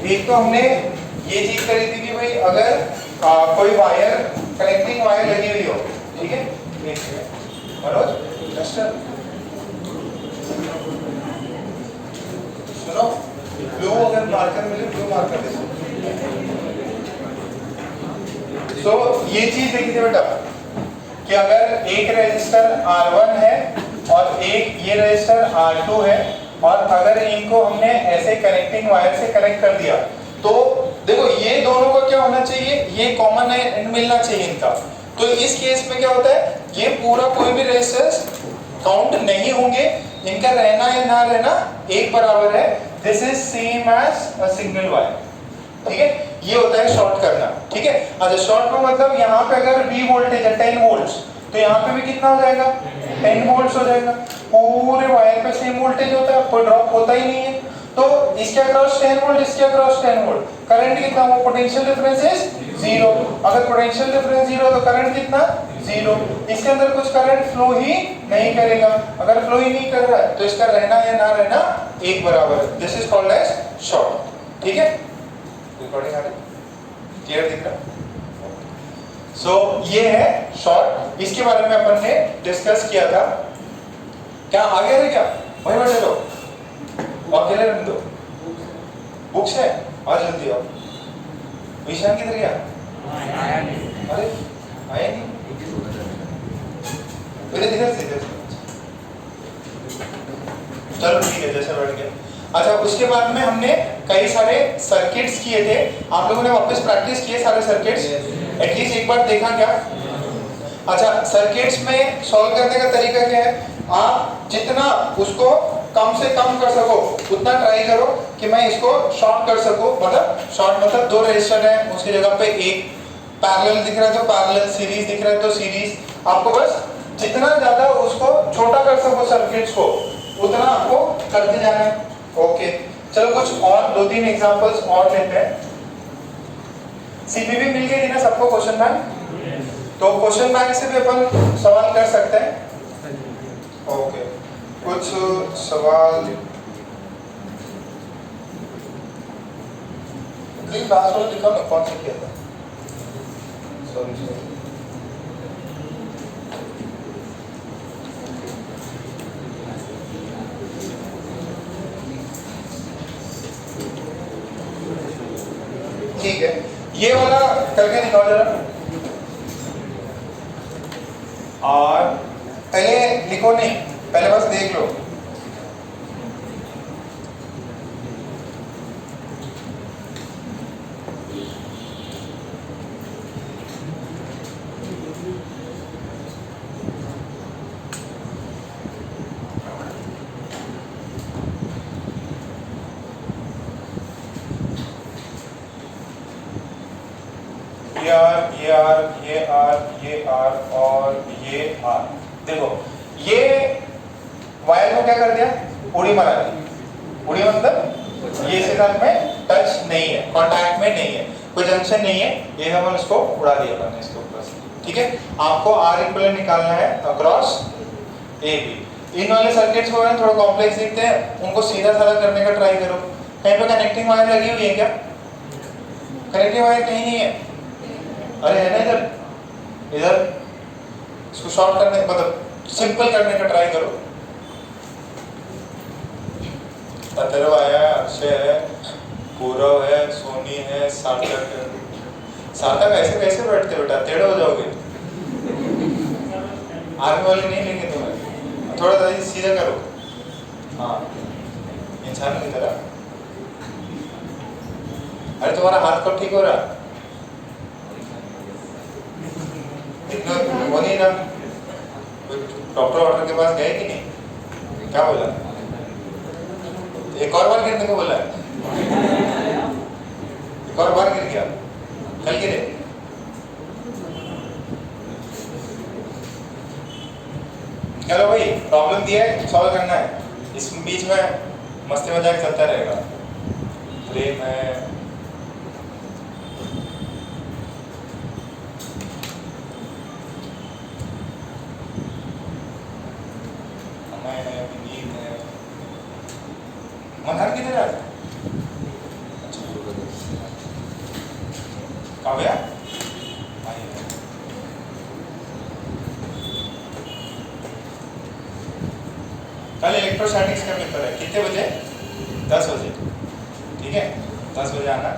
एक तो हमने ये चीज करी थी कि भाई अगर कोई वायर कनेक्टिंग वायर लगी हुई हो, ठीक है, एक सेकंड मनोज डस्टर सुनो, ब्लू अगर मार्कर मिले ब्लू मार्कर दे। सो ये चीज देखी थी बेटा कि अगर एक रेजिस्टर R1 है और एक ये रेजिस्टर R2 है और अगर इनको हमने ऐसे कनेक्टिंग वायर से कनेक्ट कर दिया तो देखो ये दोनों का क्या होना चाहिए, ये कॉमन एंड मिलना चाहिए इनका। तो इस केस में क्या होता है, ये पूरा कोई भी रेजिस्टर्स काउंट नहीं होंगे, इनका रहना या ना रहना एक बराबर है। This is same as a single wire, ठीक है। ये होता है शॉर्ट करना, ठीक है। अच्छा शॉर्ट का मतलब यहाँ पे अगर V वोल्टेज है 10 वोल्ट्स तो यहाँ पे भी कितना हो जाएगा 10 वोल्ट्स हो जाएगा। पूरे वायर पे सेम वोल्टेज होता है, कोई ड्रॉप होता ही नहीं है। तो इसके अक्रॉस 10 वोल्ट, इसके अक्रॉस 10 वोल्ट, करंट कितना, वो पोटेंशियल डिफरेंस इज 0। अगर पोटेंशियल डिफरेंस 0 तो करंट कितना 0। इसके अंदर कुछ करंट फ्लो ही नहीं करेगा। अगर फ्लो ही नहीं कर रहा है तो इसका रहना या ना रहना एक बराबर है। This is called as short, ठीक है। रिकॉर्डिंग आ रही, क्लियर दिख रहा? सो ये है शॉर्ट, इसके बारे में अपन ने डिस्कस किया था। क्या आ गया है क्या? वही बैठे लो, अकेले रख दो, बुक्स है आज जल्दी आओ। ईशान किधर गया? आया नहीं। अरे आया नहीं, मेरे इधर से चलो ठीक है, जैसे बैठ गया। अच्छा उसके बाद में हमने कई सारे सर्किट्स किए थे, आप लोगों ने वापस प्रैक्टिस किए सारे सर्किट्स, एटलीस्ट एक बार देखा क्या? अच्छा सर्किट्स में सॉल्व करने का तरीका क्या है, आप जितना उसको कम से कम कर सको उतना ट्राई करो कि मैं इसको शॉर्ट कर सकूं। मतलब शॉर्ट मतलब दो रेजिस्टर है उसकी जगह पे एक पैरेलल दिख रहा है तो पैरेलल, सीरीज दिख रहा है तो सीरीज। आपको बस जितना ज्यादा उसको छोटा कर सको सर्किट्स को उतना आपको करते जाना है। ओके चलो कुछ और दो तीन एग्जांपल्स और लेते हैं। सीपीबी मिल गई थी ना सबको क्वेश्चन बैंक? तो क्वेश्चन बैंक से भी अपन सवाल कर सकते हैं। ओके कुछ सवाल लास्ट वाला लिखा ना, कौन सा किया था? सॉरी ठीक है, ये वाला करके दिखाओ जरा। और पहले लिखो नहीं, पहले बस देख लो। ये आर और ये आर। देखो ये वायर को क्या कर दिया, उड़ी मारा दी। उड़ी मतलब ये इसके साथ में टच नहीं है, कांटेक्ट में नहीं है, कोई जंक्शन नहीं है, ये हम उसको उड़ा दिया हमने इसके ऊपर से, ठीक है। आपको आर इक्विवेलेंट निकालना है अक्रॉस ए बी। इन वाले सर्किट्स को थोड़ा कॉम्प्लेक्स दिखते हैं, उनको सीधा साधा करने का ट्राई करो। कहीं पे कनेक्टिंग वायर लगी हुई है क्या? कनेक्टिंग वायर कहीं नहीं है। अरे है ना इधर, इधर इसको शॉर्ट करने मतलब सिंपल करने का ट्राई करो। अतरव आया, अक्षय है, गौरव है, सोनी है, सार्थक है। सार्थक ऐसे कैसे बैठते बेटा, टेढ़े हो जाओगे। आर्मी वाले नहीं लेंगे तुम्हें, थोड़ा सा सीधा करो। हाँ इंसान की तरह। अरे तुम्हारा हाथ कब ठीक हो रहा? वो नहीं ना, डॉक्टर वॉक्टर के पास गए कि नहीं? क्या बोला? एक और बार गिरने को बोला है, एक और बार गिर गया, कल गिरे। चलो भाई प्रॉब्लम दिया है, सॉल्व करना है। इस बीच में मस्ती मजाक चलता रहेगा। प्रेम है, मनहर किधर है? इलेक्ट्रोस्टैटिक्स का पेपर है, कितने बजे? 10 बजे, ठीक है, 10 बजे आना।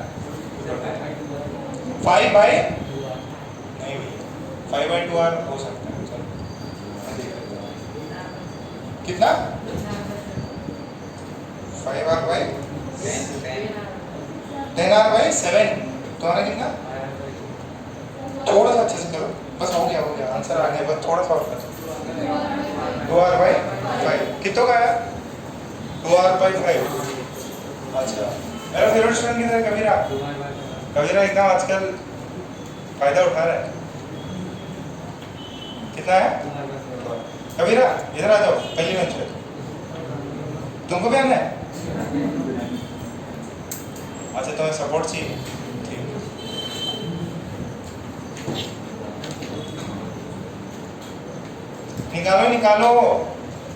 5 बाई नहीं भैया 5/2r हो सकता है, चलो कितना 5r/10r/7 तुम्हारा कितना? थोड़ा सा अच्छे से करो, बस हो गया आंसर आ गया, बस थोड़ा सा और करो। 2r/5 कितनों का आया? 2r/5। अच्छा मेरा फेवरेट स्टूडेंट किधर है? कबीरा। कबीरा एकदम आजकल फायदा उठा रहा है। कितना है कबीरा? इधर आ जाओ, पहली बेंच पे। तुमको भी आना है? अच्छा तुम्हें सपोर्ट चाहिए, ठीक। निकालो निकालो,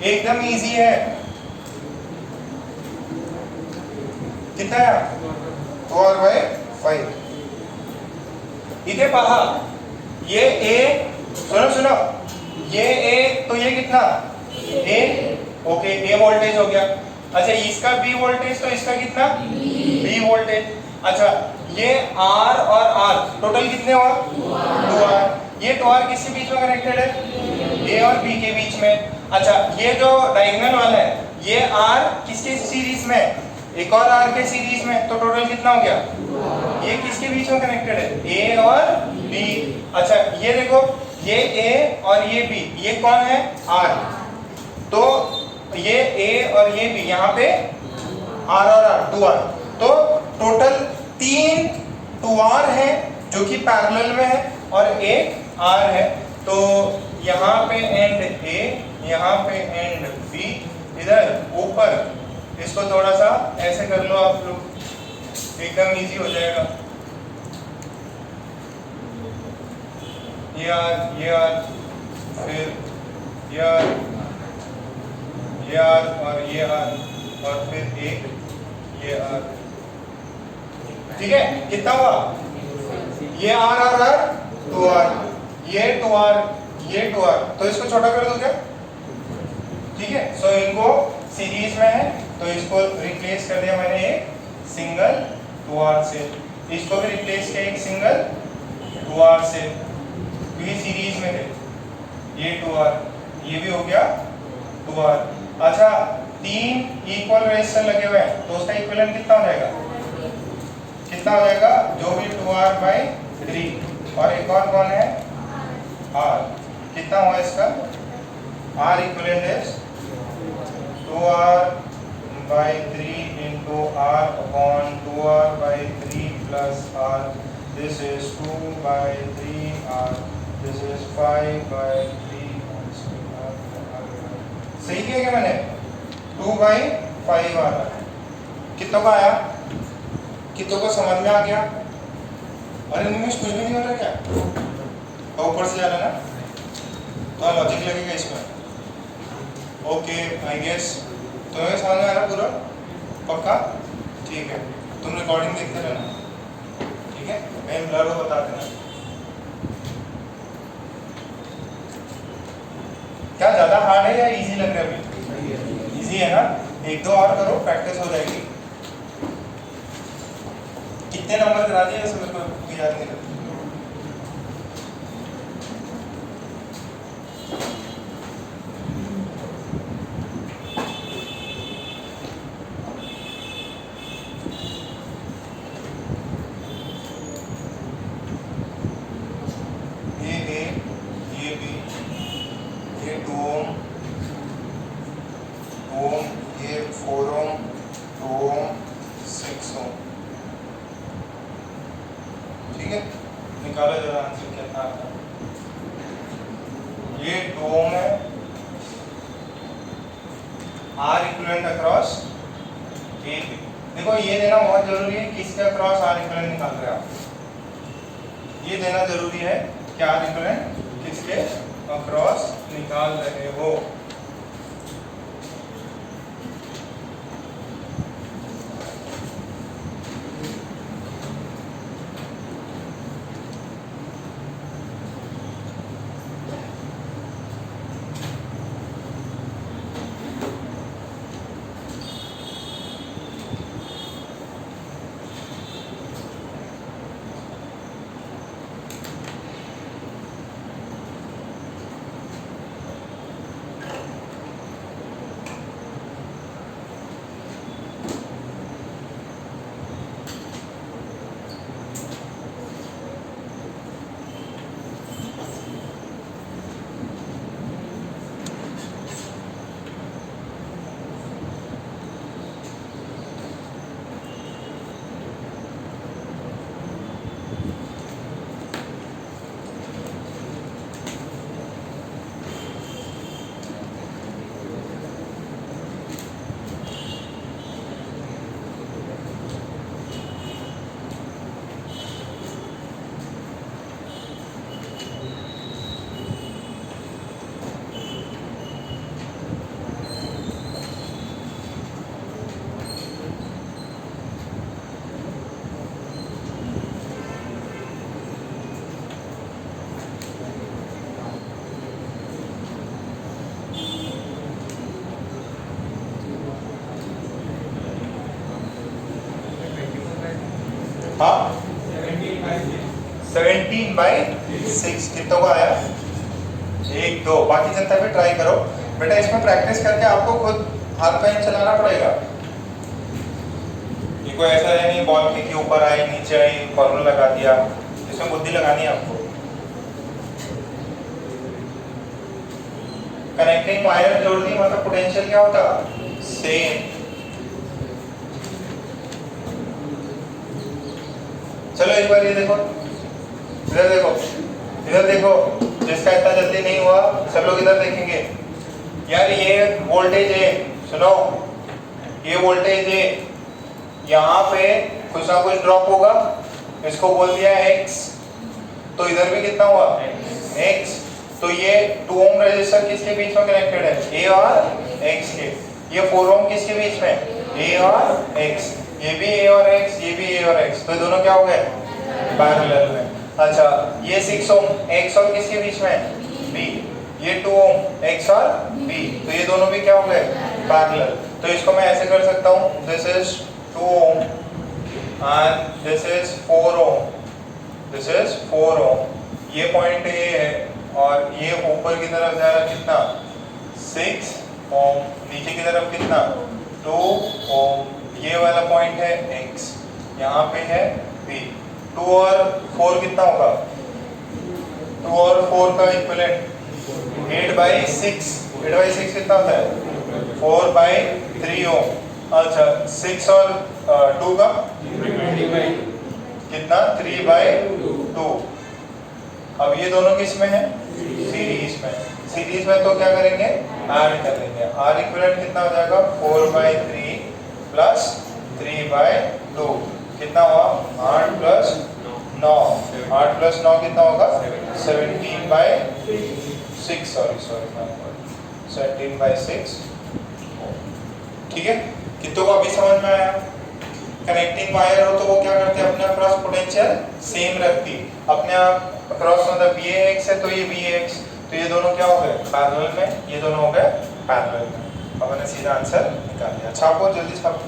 एकदम इजी है। कितना है? 2r/5। इधर पहा, ये ए, सुनो ये ए, तो ये कितना? ए, ओके, ए वोल्टेज हो गया। अच्छा इसका बी वोल्टेज, तो इसका कितना? B voltage. अच्छा ये आर और आर टोटल कितने हुआ? 2r। ये 2r किसके बीच में कनेक्टेड है? ए और बी के बीच में। अच्छा ये जो डायगोनल वाला है, ये आर किसके सीरीज में? एक और आर के सीरीज में, तो टोटल कितना हो गया? ये किसके बीच में कनेक्टेड है? ए और बी। अच्छा ये देखो, ये ए और ये बी, ये कौन है? आर। तो ये ए और ये बी, यहाँ पे आर और आर, 2r। तो टोटल 3 2r है जो कि पैरेलल में है और एक आर है। तो यहाँ पे एंड ए, यहाँ पे एंड बी, इधर ऊपर इसको थोड़ा सा ऐसे कर लो आप लोग, एकदम इजी हो जाएगा। ये आर, फिर ये आर और फिर एक ये आर, ठीक है। कितना हुआ? ये आर 2r, ये 2r, ये 2r, तो इसको छोटा कर दो क्या? ठीक है, सो इनको सीरीज में है तो इसको रिप्लेस कर दिया मैंने एक सिंगल 2r से, इसको भी रिप्लेस किया एक सिंगल 2r से, ये सीरीज में थे। ये 2r, ये भी हो गया 2r। अच्छा 3 इक्वल रेजिस्टर लगे हुए हैं, तो उसका इक्विवेलेंट कितना हो जाएगा? कितना हो जाएगा? जो भी 2r/3। और एक और कौन है? r। कितना हुआ इसका? r equivalent is 2r/3 into r upon 2r/3 plus r. This is 2/3r. This is 5/3. सही किया क्या मैंने? 2/5 आ रहा। कितनों का आया? कितनों को समझ में आ गया? अरे निमिष कुछ भी नहीं हो रहा क्या? तो ऊपर से जा रहा ना, तो लॉजिक लगेगा इसमें। ओके आई गेस तुम्हें समझ में आ रहा पूरा? पक्का? ठीक है, तुम रिकॉर्डिंग देखते रहना, ठीक है। मैं ब्लर हो बता देना। क्या ज्यादा हार्ड है या इजी लग रहा है अभी? इजी है ना? 1-2 और करो, प्रैक्टिस हो जाएगी। कितने नंबर करा दिए वैसे मेरे को याद नहीं रहता। ये देना जरूरी है कि R इक्विवेलेंट किसके अक्रॉस निकाल रहे हो। 17/6 कितनों का आया? 1 2। बाकी जनता भी ट्राई करो बेटा, इसमें प्रैक्टिस करके आपको खुद हाथ पैर चलाना पड़ेगा। ये कोई ऐसा है नहीं बॉल फेंकी ऊपर आई नीचे आई फॉर्मूला लगा दिया, इसमें बुद्धि लगानी है आपको। कनेक्टिंग वायर जोड़ दी मतलब पोटेंशियल क्या होता? सेम। चलो एक बार ये देखो, इधर देखो, इधर देखो, जिसका इतना जल्दी नहीं हुआ सब लोग इधर देखेंगे। यार ये वोल्टेज है, सुनो, ये वोल्टेज है, यहाँ पे कुछ ना कुछ ड्रॉप होगा, इसको बोल दिया x, तो इधर भी कितना हुआ? x। तो ये 2 ओम रेजिस्टर किसके बीच में कनेक्टेड है? a और x के। ये 4 ओम किसके बीच में? a और x। ये भी a और x, ये भी a और x, तो ये दोनों क्या हो गए? पैरेलल में। अच्छा ये 6 ओम x और किसके बीच में? b। ये 2 ओम x और b, तो ये दोनों भी क्या हो गए? पैरेलल। तो इसको मैं ऐसे कर सकता हूँ, this is 2 ohm and this is 4 ohm, this is 4 ohm. ये पॉइंट a है और ये ऊपर की तरफ जा रहा कितना? 6 ओम, नीचे की तरफ कितना? 2 ओम। ये वाला पॉइंट है x, यहाँ पे है b। 2 और 4 कितना होगा? 2 और 4 का इक्विवेलेंट 8/6। 8/6 कितना होता है? 4/3 ओम। अच्छा 6 और 2 का कितना? 3/2। अब ये दोनों किस में है? सीरीज में। सीरीज में तो क्या करेंगे? ऐड कर लेंगे। R इक्विवेलेंट कितना हो जाएगा? 4/3 प्लस 3/2 कितना हुआ? 8 प्लस 9। 8 प्लस 9 कितना होगा? 17/6। सॉरी 17/6। ठीक है, कितनों को अभी समझ में आया? कनेक्टिंग वायर हो तो वो क्या करते हैं? अपने अक्रॉस पोटेंशियल सेम रखती, अपने अक्रॉस मतलब VAX है तो ये VAX, तो ये दोनों क्या हो गए? पैरेलल में। ये दोनों हो गए पैरेलल में। अब मैंने सीधा आंसर निकाल दिया। छापो जल्दी छापो।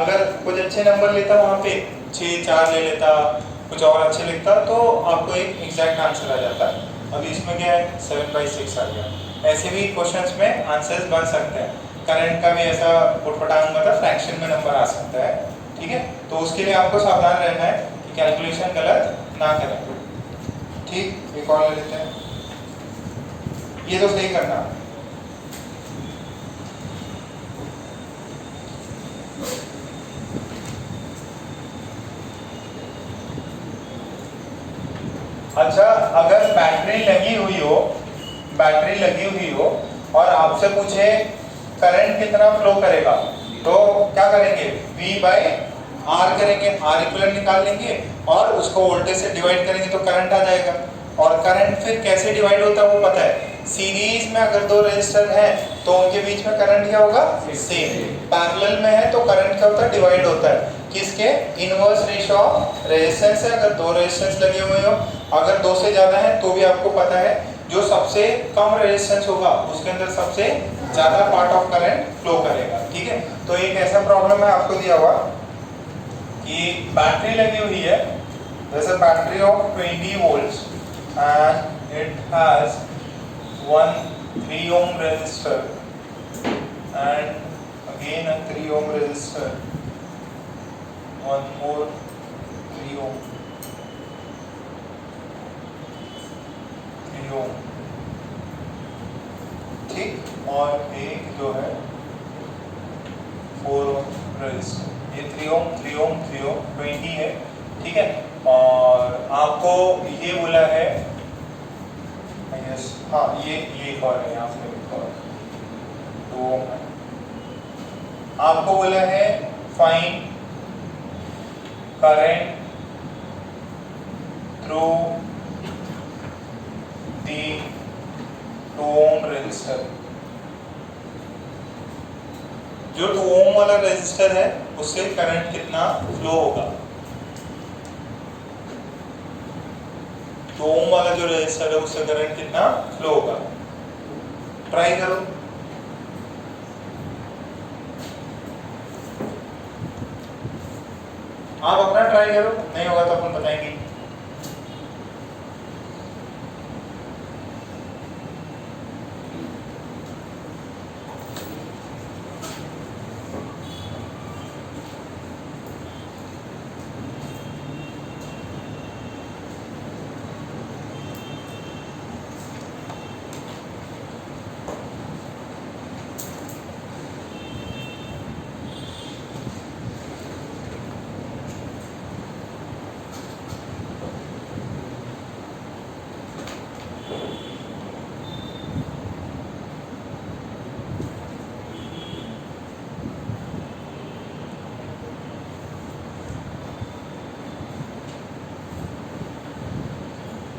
अगर कुछ अच्छे नंबर लेता वहाँ पे 6 4 ले लेता, कुछ और अच्छे लिखता तो आपको एक एग्जैक्ट आंसर आ जाता। अभी इसमें क्या है? 7/6 आ गया। ऐसे भी क्वेश्चंस में आंसर्स बन सकते हैं। करंट का भी ऐसा उठपटांग मतलब फ्रैक्शन में नंबर आ सकता है। ठीक है, तो उसके लिए आपको सावधान रहना है कि कैलकुलेशन गलत ना करें। ठीक, एक और ले लेते हैं, ये तो सही करना। अच्छा अगर बैटरी लगी हुई हो और आपसे पूछे करंट कितना फ्लो करेगा, तो क्या करेंगे? V/R करेंगे, R इक्विवेलेंट निकाल लेंगे और उसको वोल्टेज से डिवाइड करेंगे तो करंट आ जाएगा। और करंट फिर कैसे डिवाइड होता है वो पता है। सीरीज में अगर 2 रेजिस्टर हैं तो उनके बीच में करंट क्या होगा? सेम। पैरेलल में है तो करंट क्या होता है? डिवाइड होता है। किसके? इनवर्स रेशियो ऑफ रेजिस्टेंस है। अगर 2 रेजिस्टेंस लगे हुए हो, अगर 2 से ज्यादा है तो भी आपको पता है जो सबसे कम रेजिस्टेंस होगा उसके अंदर सबसे ज्यादा पार्ट ऑफ करंट फ्लो करेगा। ठीक है, तो एक ऐसा प्रॉब्लम है आपको दिया हुआ कि बैटरी लगी हुई है, जैसे battery of 20 volts and it has one 3 ohm resistor and again a 3 ohm resistor, one more 3 ohm, 3 ohm। ठीक, और एक जो है 4 ohm resistor। ये 3 ohm 3 ohm 3 ohm 20 है। ठीक है, और आपको ये बोला है हाँ ये एक और है यहाँ पे 2 ओम है। आपको बोला है find current through the 2 ohm resistor. जो 2 ओम वाला रेजिस्टर है उससे करंट कितना फ्लो होगा? 2 ओम वाला जो रेजिस्टर है उससे करंट कितना फ्लो होगा? ट्राई करो। आप अपना ट्राई करो, नहीं होगा तो अपन बताएंगे।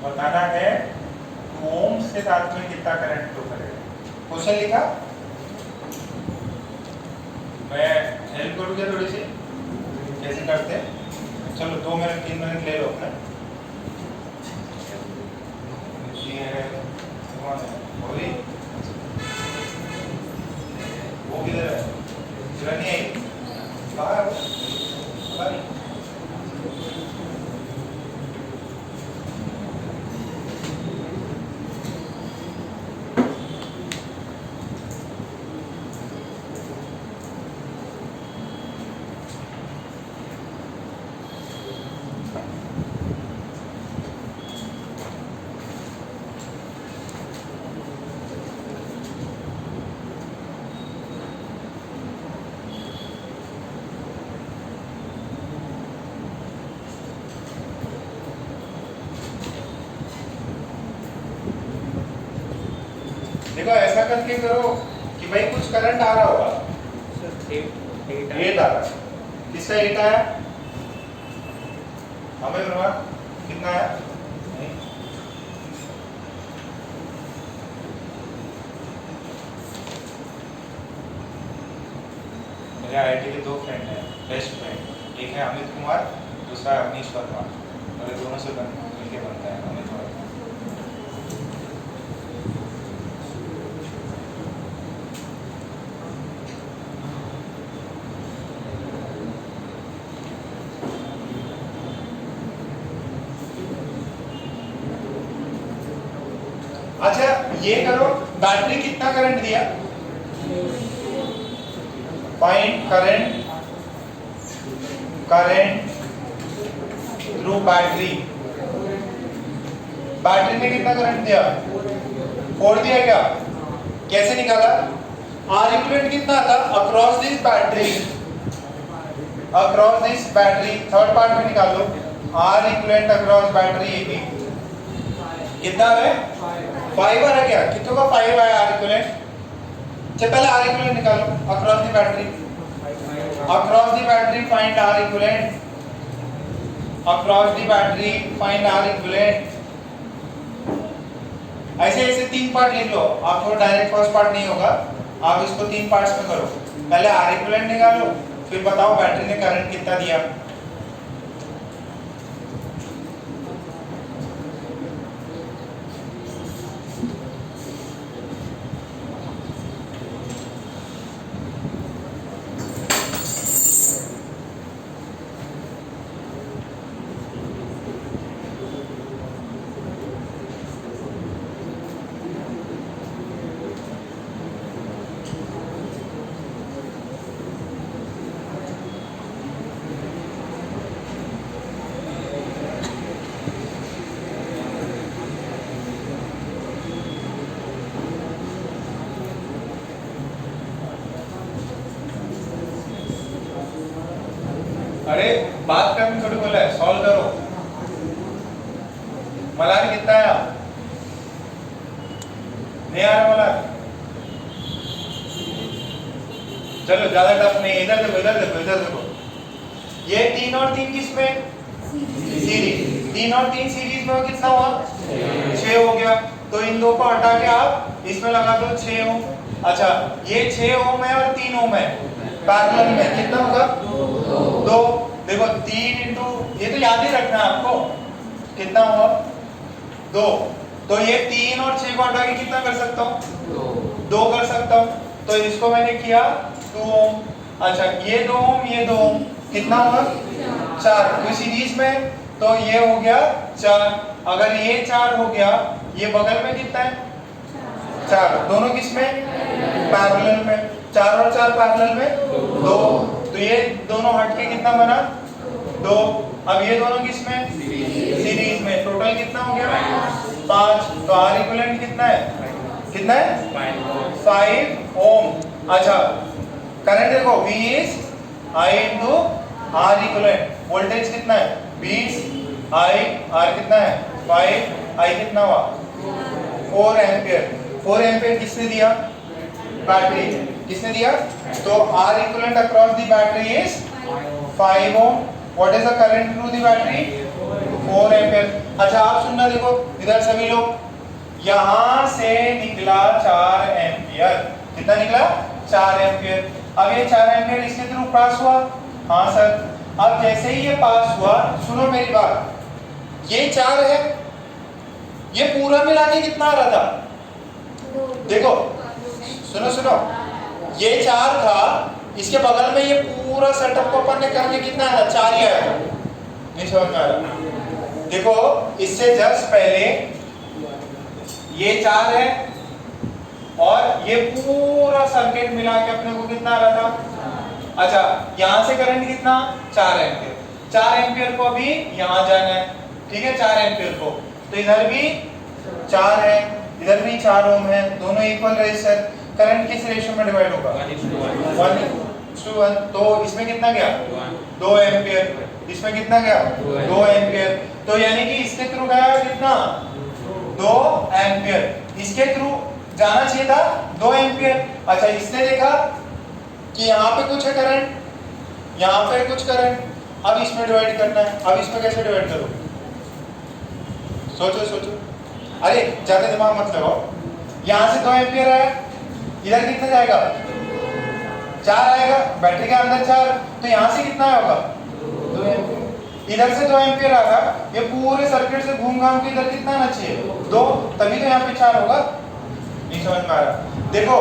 बताना है 2 ओम के साथ में कितना करंट फ्लो करेगा। क्वेश्चन लिखा, मैं हेल्प करूँ क्या थोड़ी सी, कैसे करते हैं? चलो 2 मिनट 3 मिनट ले लो अपने। ये है बोली, वो किधर है? नहीं आई बाहर, बाहर। देखो ऐसा करके करो कि भाई कुछ करंट आ रहा होगा, 8 आ रहा है। किसका 8 आया? हमें बनवा कितना आया? मेरे आईआईटी के 2 फ्रेंड हैं, बेस्ट फ्रेंड। एक है अमित कुमार, दूसरा अवनीश वर्मा। मेरे दोनों से मिलके बनता है अमित वर्मा। अच्छा ये करो, बैटरी कितना करंट दिया? Find current through battery. Battery ने कितना करंट दिया? 4 दिया क्या? कैसे निकाला? आर इक्विवेलेंट कितना था across this battery? Across this battery third part में निकाल लो। R equivalent across battery A B कितना है? 5 आ रहा क्या? कितनों का 5 आया आर इक्विवेलेंट? चल पहले आर इक्विवेलेंट निकालो across the battery. Across the battery find R equivalent. Across the battery find R equivalent. ऐसे ऐसे 3 पार्ट लिख लो। आपको डायरेक्ट फर्स्ट पार्ट नहीं होगा, आप इसको 3 पार्ट्स में करो। पहले आर इक्विवेलेंट निकालो, फिर बताओ बैटरी ने करंट कितना दिया। अरे बात करनी थोड़ी बोला है, सॉल्व करो। मलार कितना आया? नहीं आ रहा मलार? चलो ज्यादा टफ नहीं, इधर देखो इधर देखो इधर देखो। ये 3 और 3 किस में? सीरीज। 3 और 3 सीरीज में कितना हुआ? 6 हो गया। तो इन दो को हटा के आप इसमें लगा दो 6 ओम। अच्छा ये 6 ओम है और 3 ओम है पैरेलल में, कितना होगा? 2। देखो 3 इंटू, ये तो याद ही रखना है आपको, कितना हुआ? 2। तो ये 3 और 6 को हटा के कितना कर सकता हूँ? 2 कर सकता हूँ। तो इसको मैंने किया 2 ओम। अच्छा ये 2 ओम, ये 2 ओम, कितना होगा 4, तो सीरीज में तो ये हो गया 4। अगर ये 4 हो गया, ये बगल में कितना है 4, दोनों किस में पैरेलल में, 4 और 4 पैरेलल में 2, तो ये दोनों हट के कितना बना 2। अब ये दोनों किस में सीरीज में, टोटल कितना हो गया 5, तो आर इक्विवेलेंट कितना है 5 ओम। अच्छा करंट देखो V is I into R equivalent, voltage कितना है 20 I, R कितना है 5, I कितना हुआ 4 एम्पियर। 4 एम्पियर किसने दिया बैटरी, किसने दिया, तो R equivalent across the battery is 5 ohm. What is the current through the battery 4 ampere. अच्छा आप सुनना, देखो इधर सभी लोग, यहां से निकला 4 एम्पियर, कितना निकला 4 एम्पियर। अब ये 4 एम्पियर इसके थ्रू पास हुआ, हाँ सर। अब जैसे ही ये पास हुआ, सुनो मेरी बात, ये 4 है, ये पूरा मिला के कितना आ रहा था, देखो सुनो, ये 4 था, इसके बगल में ये पूरा सेटअप को अपन ने करके कितना आया 4 ही आया, नहीं समझ में आ रहा। देखो इससे जस्ट पहले ये 4 है और ये पूरा सर्किट मिला के अपने को कितना आ रहा था। अच्छा यहां से करंट कितना 4 एम्पियर, 4 एम्पियर को अभी यहां जाना है, ठीक है 4 एम्पियर को, तो इधर भी 4 है, इधर भी 4 ओम है, दोनों इक्वल रेजिस्टर। करंट किस रेशियो में डिवाइड होगा 1:1, तो इसमें कितना गया 2 एम्पियर, इसमें कितना गया 2 एम्पियर, तो यानी कि इसके थ्रू गया कितना 2 एम्पियर, इसके थ्रू जाना चाहिए था 2 एम्पियर। अच्छा इसने देखा कि यहाँ पे कुछ है करंट, यहाँ पे कुछ करंट, अब इसमें डिवाइड करना है, अब इसमें कैसे डिवाइड करोगे, सोचो, अरे ज्यादा दिमाग मत लगाओ। यहाँ से 2 एम्पियर आया, इधर कितना जाएगा 4 आएगा, बैटरी के अंदर 4, तो यहाँ से कितना होगा 2 एम्पियर। इधर से 2 एम्पियर आएगा, ये पूरे सर्किट से घूम घाम के इधर कितना आना चाहिए 2, तभी तो यहाँ पे 4 होगा, नहीं समझ में आ रहा। देखो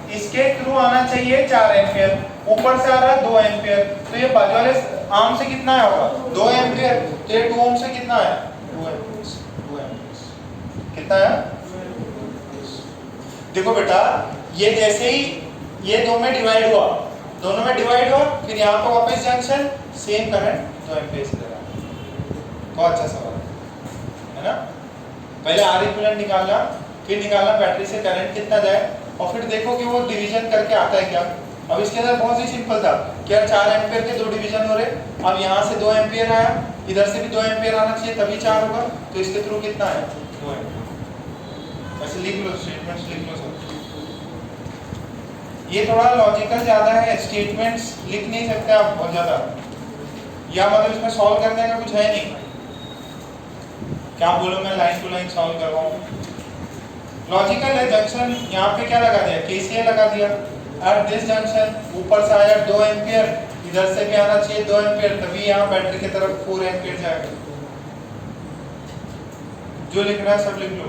इसके थ्रू आना चाहिए 4 एम्पियर, ऊपर से आ रहा है 2 एम्पियर, तो ये बाजू वाले आर्म से कितना आया होगा 2 एम्पियर, तो ये 2 ओम से कितना आया 2 एम्पियर, कितना है। देखो बेटा ये जैसे ही ये 2 में डिवाइड हुआ, दोनों में डिवाइड हुआ, फिर यहाँ पर वापस जंक्शन, सेम करंट 2 एम्पियर से लगा। बहुत अच्छा सवाल है ना। पहले आर इक्विवेलेंट निकालना, फिर निकालना बैटरी से करंट कितना जाए, और फिर देखो कि वो डिवीजन करके आता है क्या। अब इसके अंदर बहुत ही सिंपल था कि यार 4 एम्पियर के 2 डिवीजन हो रहे, अब यहाँ से 2 एम्पियर आया, इधर से भी 2 एम्पियर आना चाहिए तभी 4 होगा, तो इसके थ्रू कितना है 2 एम्पियर। वैसे लिख लो, स्टेटमेंट्स लिख लो सब। ये थोड़ा लॉजिकल ज्यादा है, स्टेटमेंट्स लिख नहीं सकते आप बहुत ज्यादा, या मतलब इसमें सॉल्व करने का कुछ है नहीं, क्या बोलो मैं लाइन टू लाइन सॉल्व करवाऊं। लॉजिकल है। जंक्शन यहाँ पे क्या लगा दिया, केसीएल लगा दिया, एट दिस जंक्शन ऊपर से आया 2 एम्पियर, इधर से भी आना चाहिए 2 एम्पियर, तभी यहाँ बैटरी की तरफ 4 एम्पियर जाएगा। जो लिखना है सब लिख लो,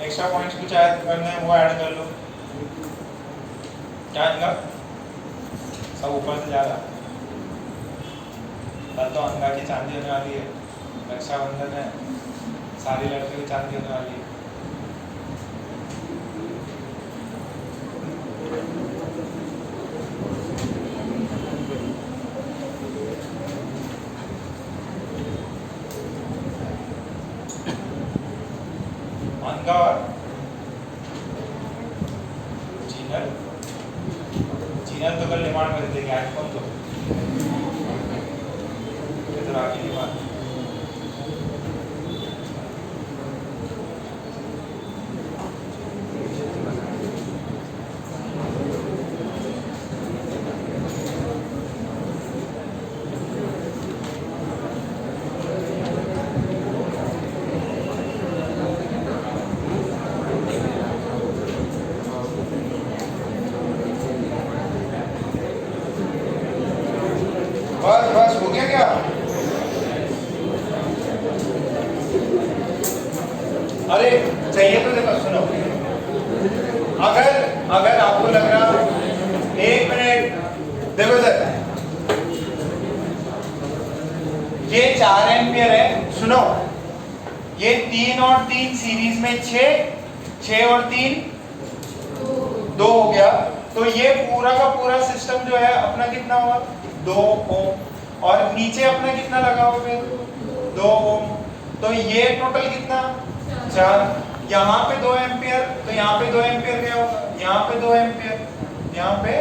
एक्स्ट्रा पॉइंट्स कुछ ऐड करने हैं वो ऐड कर लो। क्या अंगा सब ऊपर से जा रहा, कल तो अंगा की चांदी होने वाली है, रक्षाबंधन है, सारी लड़कियों की चांदी होने वाली है। अंगा और चीनल तो कल डिमांड कर देंगे आईफोन तो इधर आगे की बात। बस हो गया क्या? अरे चाहिए तो देखो, सुनो, अगर आपको लग रहा 1 मिनट देखो इधर, 4 एम्पियर है, सुनो, ये 3 और 3 सीरीज में 6 और 3 2 हो गया, तो ये पूरा का पूरा सिस्टम जो है अपना कितना हुआ 2 ओम, और नीचे अपना कितना लगा हुआ फिर 2 ओम, तो ये टोटल कितना 4। यहाँ पे 2 एम्पियर, तो यहाँ पे 2 एम्पियर क्या होगा, यहाँ पे 2 एम्पियर, यहाँ पे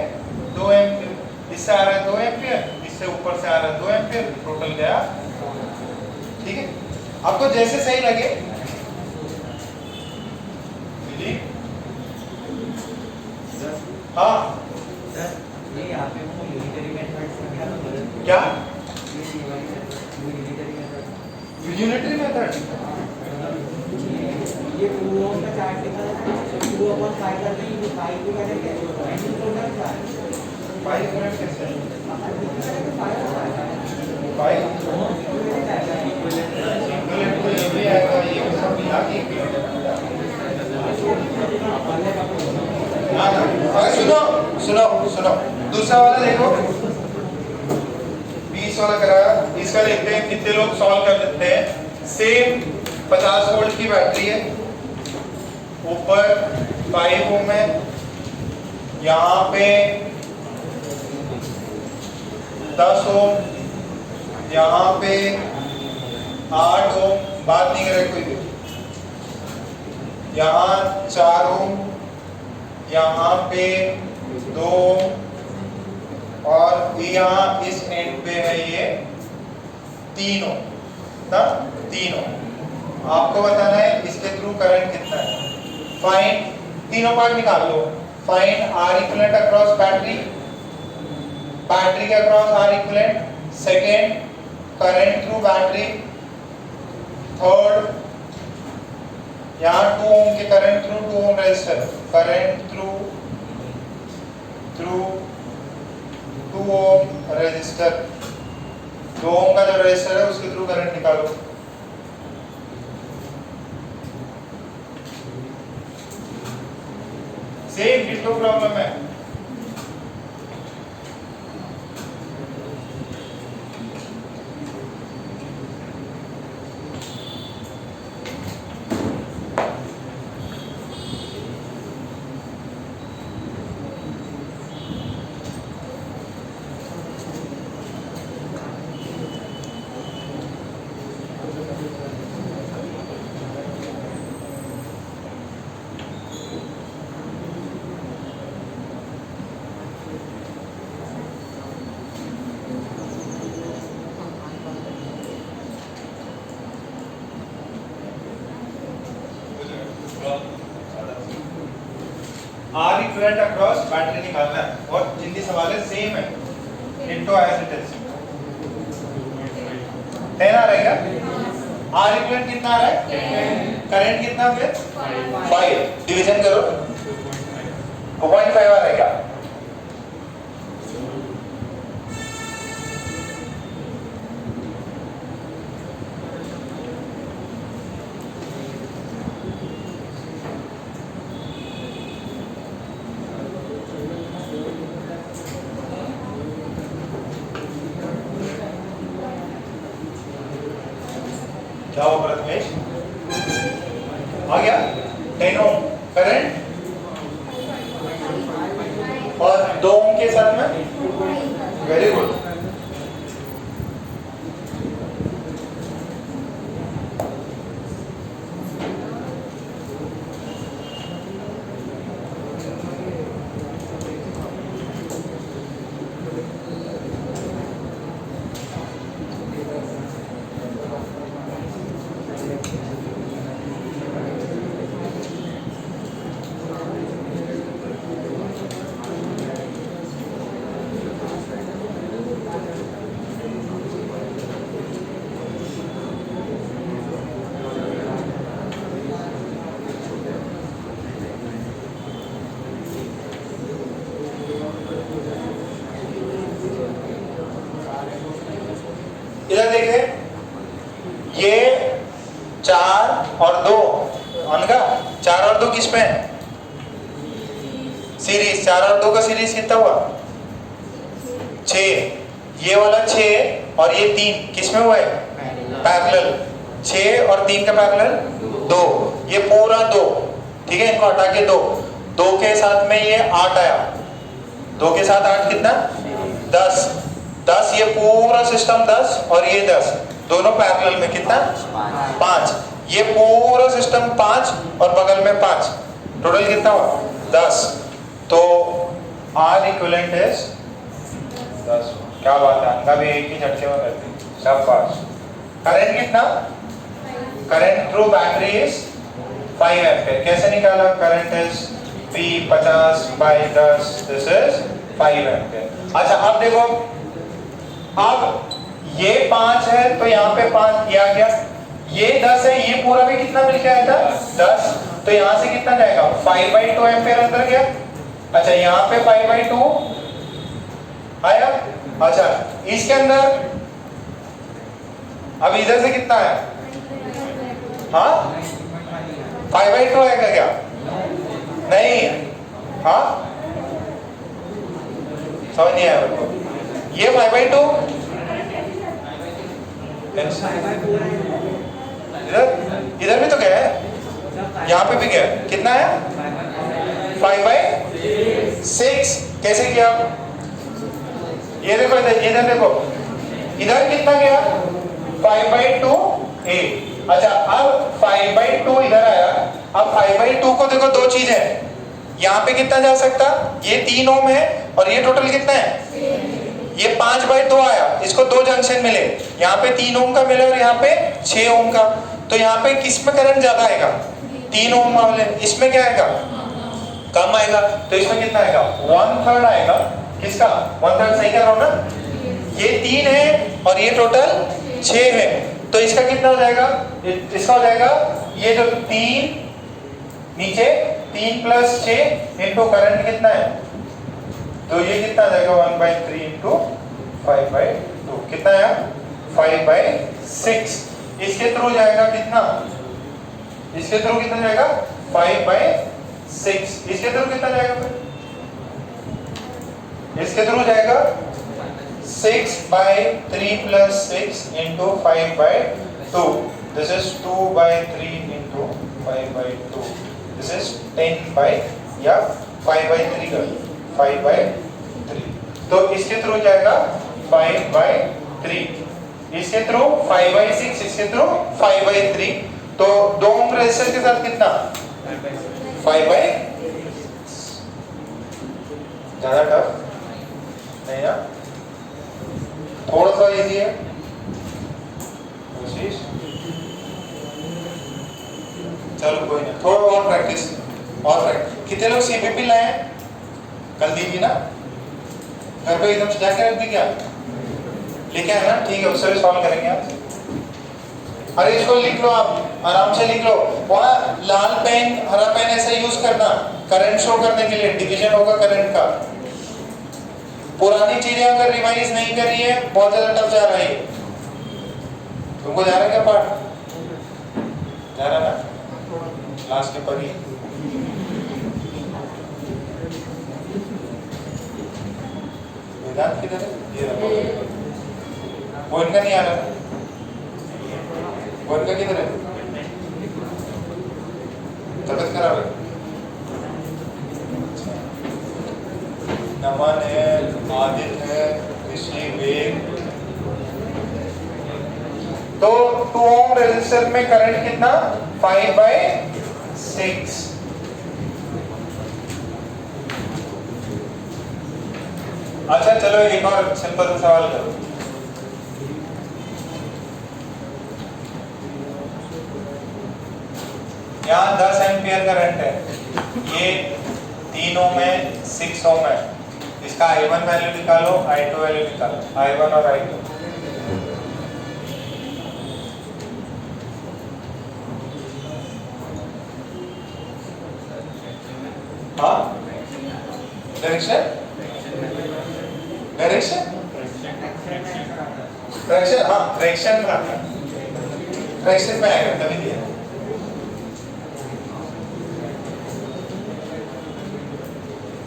2 एम्पियर, इससे आ रहा है 2 एम्पियर, इससे ऊपर से आ रहा है 2 एम्पियर, टोटल गया। ठीक है, आपको जैसे सही लगे जी। हाँ ये यहाँ पे वो यूनिटरी मेथड से क्या ये यूनिटरी मेथड, ये 2 ओम का चार्ट दिखा रहा है, 2 अपन 5 करते हैं, ये 5 को कैसे कैसे होता है, इसको क्या होता है 5 करंट कैसे अपन दिखा रहे हैं 5 होता है 5 इक्विवेलेंट तो ये भी आएगा, ये सब मिला के हाँ। अगर सुनो दूसरा वाला देखो, 20 वाला कराया, इसका देखते हैं कितने लोग सॉल्व कर लेते हैं। सेम 50 वोल्ट की बैटरी है, ऊपर 5 ओम है, यहाँ पे 10 ओम, यहाँ पे 8 ओम, बात नहीं करे कोई भी, यहाँ 4 ओम, यहाँ पे 2 ओम, और यहाँ इस एंड पे है ये 3 ओम ना, 3 ओम। आपको बताना है इसके थ्रू करंट कितना है। फाइंड, तीनों पार्ट निकाल लो। Find R equivalent across battery, battery के across R equivalent. Second, current through battery. Third, यहाँ 2 ओम के current through 2 ohm resistor, current through 2 ohm resistor, 2 ohm का जो रेजिस्टर है उसके थ्रू करंट निकालो। सेम डिटो प्रॉब्लम है। आर इक्विवेलेंट अक्रॉस बैटरी निकालना है, और जितनी सवाल है सेम है, डिटो एज इट इज। 10 आ रहेगा। आर इक्विवेलेंट कितना आ रहा है, करंट कितना फिर 5, डिवीजन करो 2.5 आ रहेगा। क्या हो प्रथमेश, आ गया 10 ओम करंट, और 2 ओम के साथ में, वेरी गुड। इधर देखें, ये 4 और 2 अनका, 4 और 2 किस पे है, सीरीज। 4 और 2 का सीरीज कितना हुआ 6, ये वाला 6 और ये 3 किस में हुआ है पैरेलल, 6 और 3 का पैरेलल 2, ये पूरा 2, ठीक है, इनको हटा के 2, 2 के साथ में ये 8 आया, 2 के साथ 8 कितना 10, 10 ये पूरा सिस्टम 10 और ये 10 दोनों पैरेलल में कितना 5, ये पूरा सिस्टम 5 और बगल में 5, टोटल कितना हुआ 10, तो R इक्विवेलेंट इज 10। क्या बात है, अंगा भी एक ही झटके में करती सब पास। करंट कितना, current through battery is 5 ampere. कैसे निकाला, current is P 50/10, this is 5 ampere. अच्छा अब देखो, अब ये 5 है तो यहाँ पे 5 ये आ गया, ये 10 है, ये पूरा भी कितना मिल के आया था 10, तो यहाँ से कितना जाएगा 5/2 एम्पीयर अंदर गया। अच्छा यहाँ पे 5/2 आया। अच्छा इसके अंदर अब इधर से कितना है, हाँ 5/2 आएगा क्या, नहीं, हाँ समझ नहीं आया मेरे को, ये 5/2 इधर भी तो क्या है, यहाँ पे भी क्या है, कितना है 5/6। कैसे किया, ये देखो इधर देखो, इधर कितना गया 5/2 A। अच्छा अब 5/2 इधर आया, अब 5/2 को देखो दो चीज है, यहाँ पे कितना जा सकता, ये 3 ओम है और ये टोटल कितना है, ये 5/2 आया, इसको दो जंक्शन मिले, यहाँ पे 3 ओम का मिले और यहाँ पे 6 ओम का, तो यहाँ पे किस में करंट ज्यादा आएगा, 3 ओम वाले, इसमें क्या आएगा कम आएगा, तो इसमें कितना आएगा 1/3 आएगा, किसका 1/3, सही कर रहा हूं ना, ये 3 है और ये टोटल 6 है, तो इसका कितना हो जाएगा, इसका हो जाएगा ये जो 3 नीचे 3 + 6 इंटू करंट कितना है, तो ये कितना आ जाएगा 1/3 इंटू 5/2, कितना आया 5/6। इसके थ्रू जाएगा कितना, इसके थ्रू कितना जाएगा 5/6, इसके थ्रू कितना जाएगा फिर, इसके थ्रू जाएगा 6/3 + 6 into 5/2, this is 2/3 into 5/2, this is 10 या 5/3 का 5/3, तो इसके थ्रू जाएगा 5/3, इसके थ्रू 5/6, इसके थ्रू 5/3, तो 2 ओम रेजिस्टर के साथ कितना 5/, ज्यादा टफ नहीं ना, थोड़ा सा इजी है कोशिश, चलो कोई नहीं, थोड़ा और प्रैक्टिस, और प्रैक्टिस। कितने लोग सीपीपी लाए हैं, कल दीजिए ना, घर पे एकदम सजा के रख दी क्या, लेके आए ना, ठीक है, उससे भी सॉल्व करेंगे आप। अरे इसको लिख लो, आप आराम से लिख लो, वहाँ लाल पेन हरा पेन ऐसा यूज करना करंट शो करने के लिए, डिवीजन होगा करंट का। पुरानी चीजें अगर रिवाइज नहीं करी है, बहुत ज्यादा टफ जा रहा है, तुमको जा रहा है क्या पार्ट, जा रहा ना, लास्ट के पर ही वेदांत किधर है, ये रहा, वो इनका नहीं आ रहा, वो इनका किधर है, तबियत खराब है, नमन है, आदित्य है, ऋषि, वेद, तो 2 ओम रेजिस्टर में करंट कितना 5/6। अच्छा चलो एक और सिंपल सवाल करो, यहाँ 10 एम्पियर करंट है, ये 3 ओम है, 6 ओम है, इसका I1 वैल्यू निकालो, I2 वैल्यू निकालो, I1 और I2। हाँ डायरेक्शन, डायरेक्शन फ्रैक्शन, हाँ फ्रैक्शन में आता है, फ्रैक्शन में आएगा तभी दिया।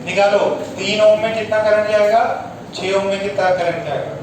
निकालो 3 ओम में कितना करंट जाएगा, 6 ओम में कितना करंट जाएगा,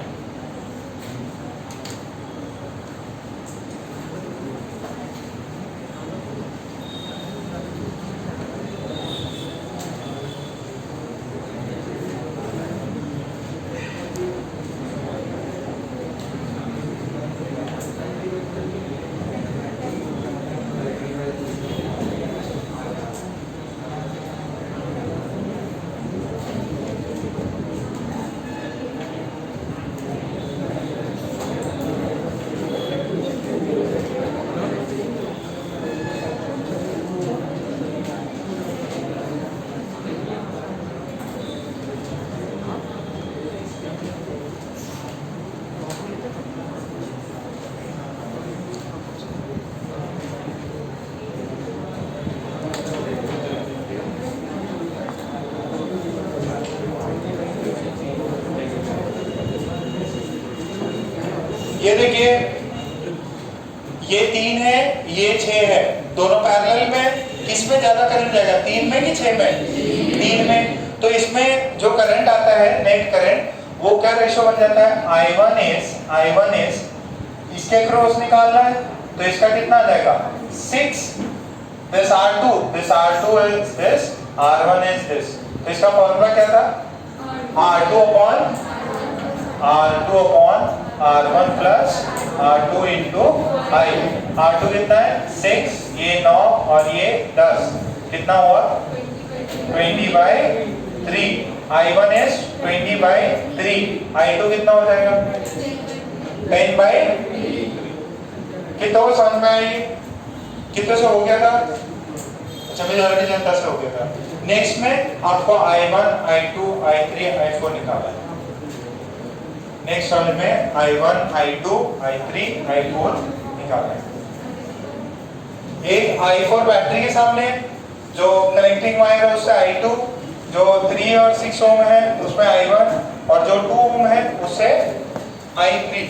ये देखिए ये 3 है, ये 6 है, दोनों पैरेलल में, किसमें ज्यादा करंट जाएगा, 3 में कि 6 में? 3 में। तो इसमें जो करंट आता है नेट करंट, वो क्या रेशो बन जाता है, I1 is इसके क्रॉस निकालना है तो इसका कितना आ जाएगा 6, this R2 is this, R1 is this। तो इसका फॉर्मूला क्या था, R2 upon R1 plus R2 into I। R2 कितना है 6, ये 9 और ये 10, कितना हुआ 20/3। I1 is 20/3, I2 कितना हो जाएगा 10/3। कितना वो समझ में आई, कितने से हो गया था, अच्छा मेजॉरिटी जनता से हो गया था। नेक्स्ट में आपको I1, I2, I3, I4 निकालना है। नेक्स्ट वाले में I1, I2, I3, I4 निकालना है। एक I4 बैटरी के सामने जो कनेक्टिंग वायर है उससे I2, जो 3 और 6 ओम है उसमें I1 और जो 2 ओम है उससे I3।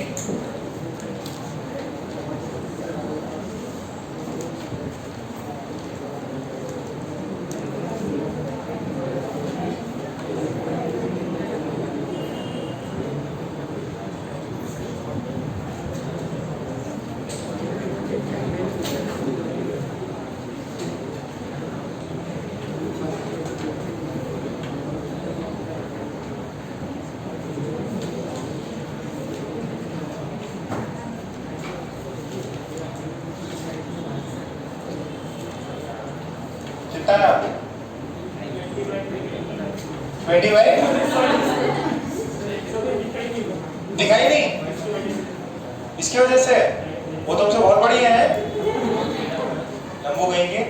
कितना ना 20 बाई दिखाई नहीं, इसकी वजह से वो तुमसे बहुत बड़ी है, लंबू कहेंगे।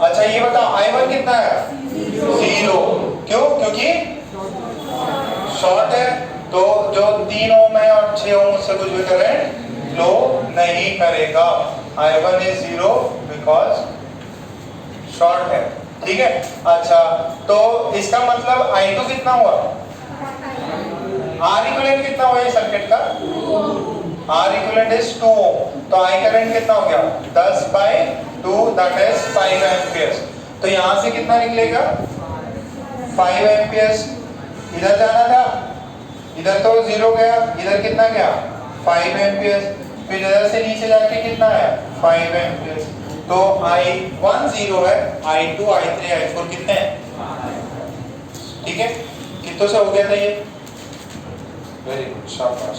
अच्छा ये बताओ I1 कितना है 0, क्यों, क्योंकि शॉर्ट है, तो जो 3 ओम है और 6 ओम उससे कुछ भी करंट फ्लो नहीं करेगा। I1 is 0 बिकॉज शॉर्ट है, ठीक है। अच्छा तो इसका मतलब I2 कितना हुआ, R इक्विवेलेंट कितना हुआ ये सर्किट का, R इक्विवेलेंट इज 2 ओम, तो I करंट कितना हो गया 10/2 दैट इज 5 एम्पियर्स। तो यहां से कितना निकलेगा 5 एम्पियर्स, इधर जाना था, इधर तो 0 गया, इधर कितना गया 5 एम्पियर्स, फिर इधर से नीचे जाके कितना आया 5 एम्पियर्स। तो I1 0 है, I2, I3, I4 कितने हैं, ठीक है। कितनों से हो गया था ये, वेरी गुड, शाबाश।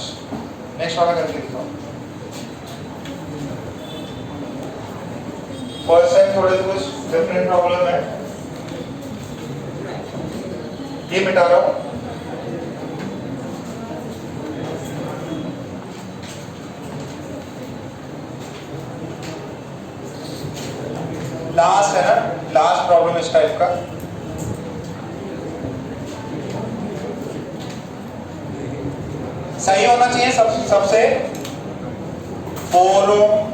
नेक्स्ट वाला करके दिखाओ। फर्स्ट टाइम थोड़े कुछ डिफरेंट प्रॉब्लम है, ये मिटा रहा हूं। लास्ट है ना, लास्ट प्रॉब्लम इस टाइप का। सही होना चाहिए सबसे 4 ओम,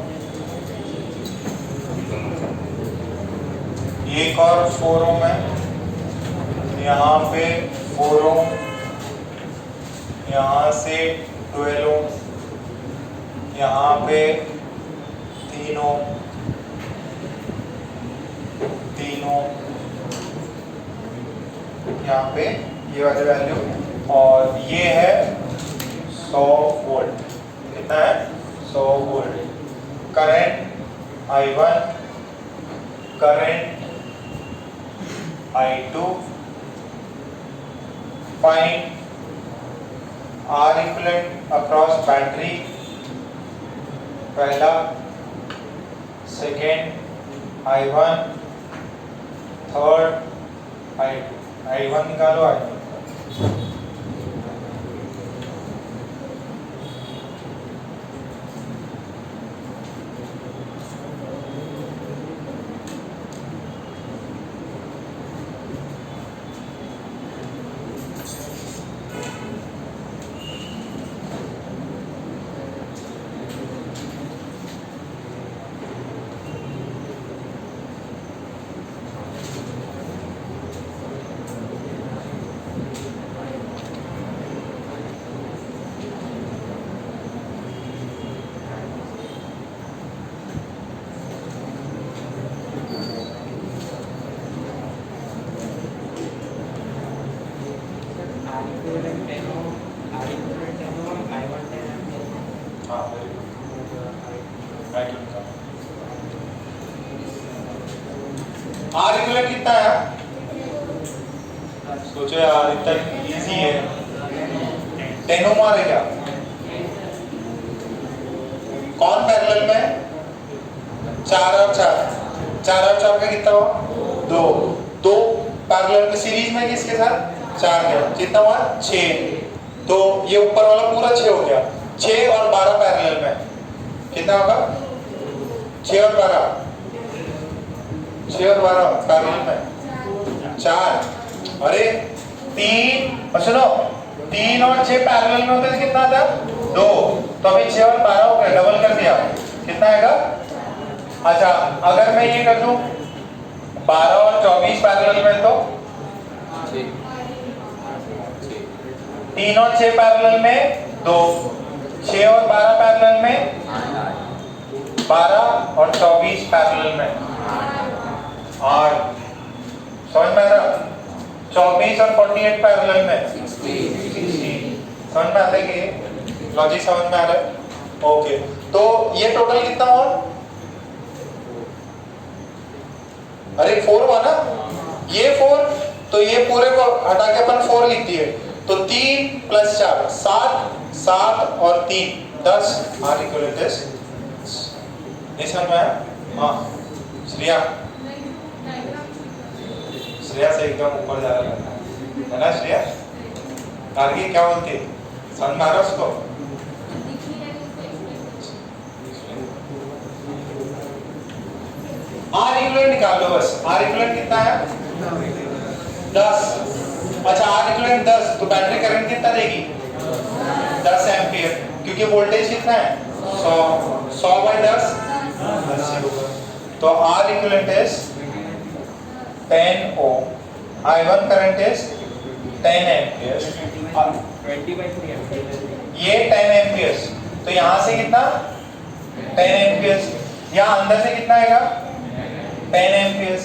एक और 4 ओम है, यहाँ पे 4 ओम, यहाँ से 12 ओम, यहाँ पे 3 ओम, 3 ओम, यहाँ पे ये वाली वैल्यू, और ये है 100 वोल्ट। कितना है 100 volt. Current I1, current I2, find R equivalent across battery, पहला, second I1, third I2। I1 निकालो, I2 R equivalent 10 ohm, R equivalent 10 ohm, I1 10 ampere. हाँ राइट लिखा। R इक्विवेलेंट कितना है? सोचो यार, इतना इजी है। 10 ओम आ रहा है क्या? कौन पैरेलल में? 4 और 4, 4 और 4 का कितना हुआ? 2, 2 पैरेलल में सीरीज में किसके साथ? 4 के, कितना हुआ? 6। तो ये ऊपर वाला पूरा 6 हो गया। 6 और 12 पैरेलल में कितना होगा? 6 और 12, 6 और 12 पैरेलल में 4। अरे 3, और सुनो 3 और 6 पैरेलल में होते तो कितना था? 2। तो अभी 6 और 12 हो गया, डबल कर दिया, कितना आएगा? अच्छा अगर मैं ये कर दूं 12 और 24 पैरेलल में तो 3 और 6 पैरेलल में 2, 6 और 12 पैरेलल में 12 और 24 पैरेलल में 8। समझ में आ रहा? 24 और 48 पैरेलल में 16। समझ में आता है कि लॉजिक समझ में आ रहा है? ओके, तो ये टोटल कितना हुआ? अरे 4 हुआ ना, ये 4, तो ये पूरे को हटा के अपन 4 लिख दिए, तो 3 + 4 7, 7 और 3 10। R इक्विवेलेंट इज, नहीं समझ में आया? हाँ श्रेया, श्रेया से एकदम ऊपर जा रहा है ना श्रेया? आगे क्या बोलती है? समझ में आ रहा उसको? R इक्विवेलेंट निकाल लो बस। R इक्विवेलेंट कितना है? 10। अच्छा R इक्विवेलेंट 10, तो बैटरी करंट कितना देगी? 10 एम्पीयर, क्योंकि वोल्टेज कितना है? 100, 100/10 10 से होगा। तो R equivalent is 10 ohm, I1 current is 10 ampere, 20/3 ampere. ये 10 एम्पीयर, तो यहाँ से कितना? 10 एम्पीयर, यहाँ अंदर से कितना आएगा? 10 एम्पीयर।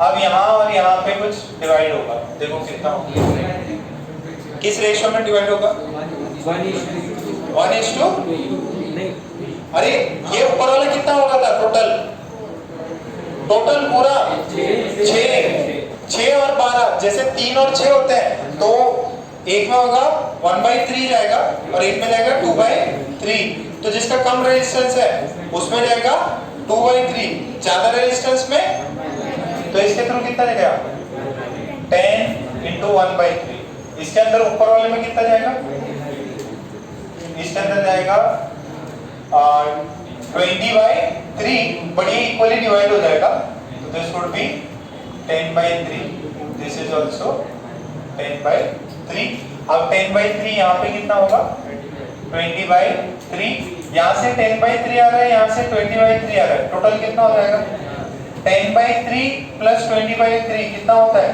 अब यहाँ और यहाँ पे कुछ डिवाइड होगा, देखो कितना होगा, किस रेशियो में डिवाइड होगा? 1:2। अरे ये ऊपर वाला कितना होगा था टोटल? टोटल पूरा 6 और 12, जैसे 3 और 6 होते हैं तो एक में होगा 1/3 जाएगा और एक में जाएगा 2/3। तो जिसका कम रेजिस्टेंस है उसमें जाएगा 2/3, ज्यादा रेजिस्टेंस में तो इसके थ्रू कितना जाएगा? 10 × 1/3। इसके अंदर ऊपर वाले में कितना जाएगा? इसके अंदर जाएगा 20/3, बट ये इक्वली डिवाइड हो जाएगा, तो this would be 10/3, this is also 10/3। अब 10/3 यहाँ पे कितना होगा? 20/3, यहाँ से 10/3 आ रहा है, यहाँ से 20/3 आ रहा है, टोटल कितना हो जाएगा? 10/3 + 20/3 कितना होता है?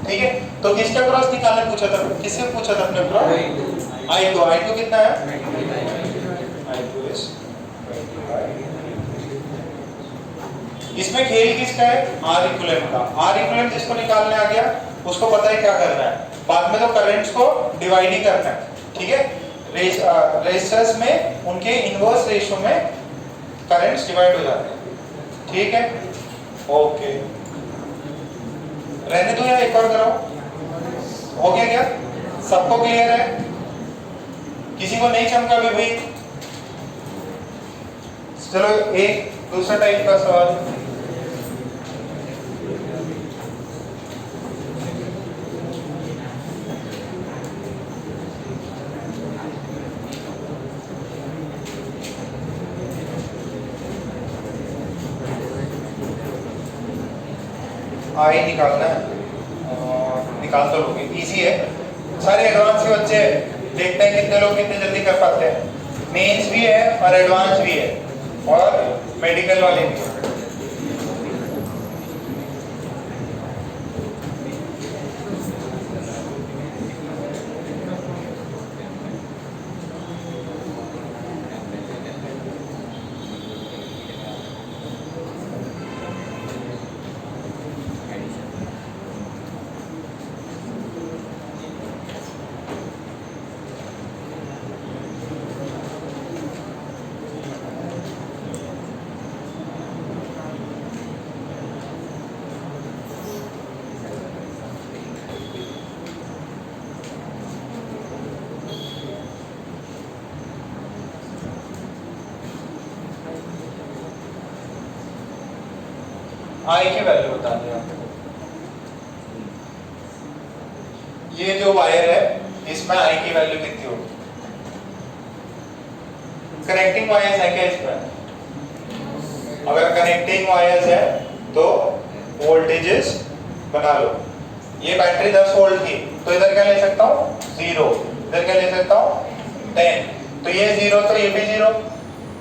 ठीक है, तो किसका क्रॉस निकालने पूछा था? किससे पूछा था अपने क्रॉस? I2 कितना है? I2 is 20/3। इसमें खेल किसका है? R इक्विवेलेंट का। R इक्विवेलेंट जिसको निकालने आ गया उसको पता है क्या करना है, बाद में तो करंट्स को डिवाइड ही करना है, ठीक है? रेजिस्टर्स में उनके इनवर्स रेशियो में करंट्स डिवाइड हो जाते हैं, ठीक है? ओके, रहने दो या एक और कराओ? हो गया क्या? सबको क्लियर है? किसी को नहीं चमका अभी भी? चलो एक दूसरा टाइप का सवाल। आई निकालना है, निकाल तो लोगे, इजी है। सारे एडवांस के बच्चे देखते हैं कितने लोग कितने जल्दी कर पाते हैं। मेंस भी है और एडवांस भी है और मेडिकल वाले भी है। आई की वैल्यू बता दें आप। ये जो वायर है इसमें आई की वैल्यू कितनी होगी? कनेक्टिंग वायर्स है क्या इसमें? अगर कनेक्टिंग वायर्स है तो वोल्टेजेस बना लो। ये बैटरी 10 वोल्ट की, तो इधर क्या ले सकता हूँ 0, इधर क्या ले सकता हूँ 10, तो ये 0 तो ये भी 0,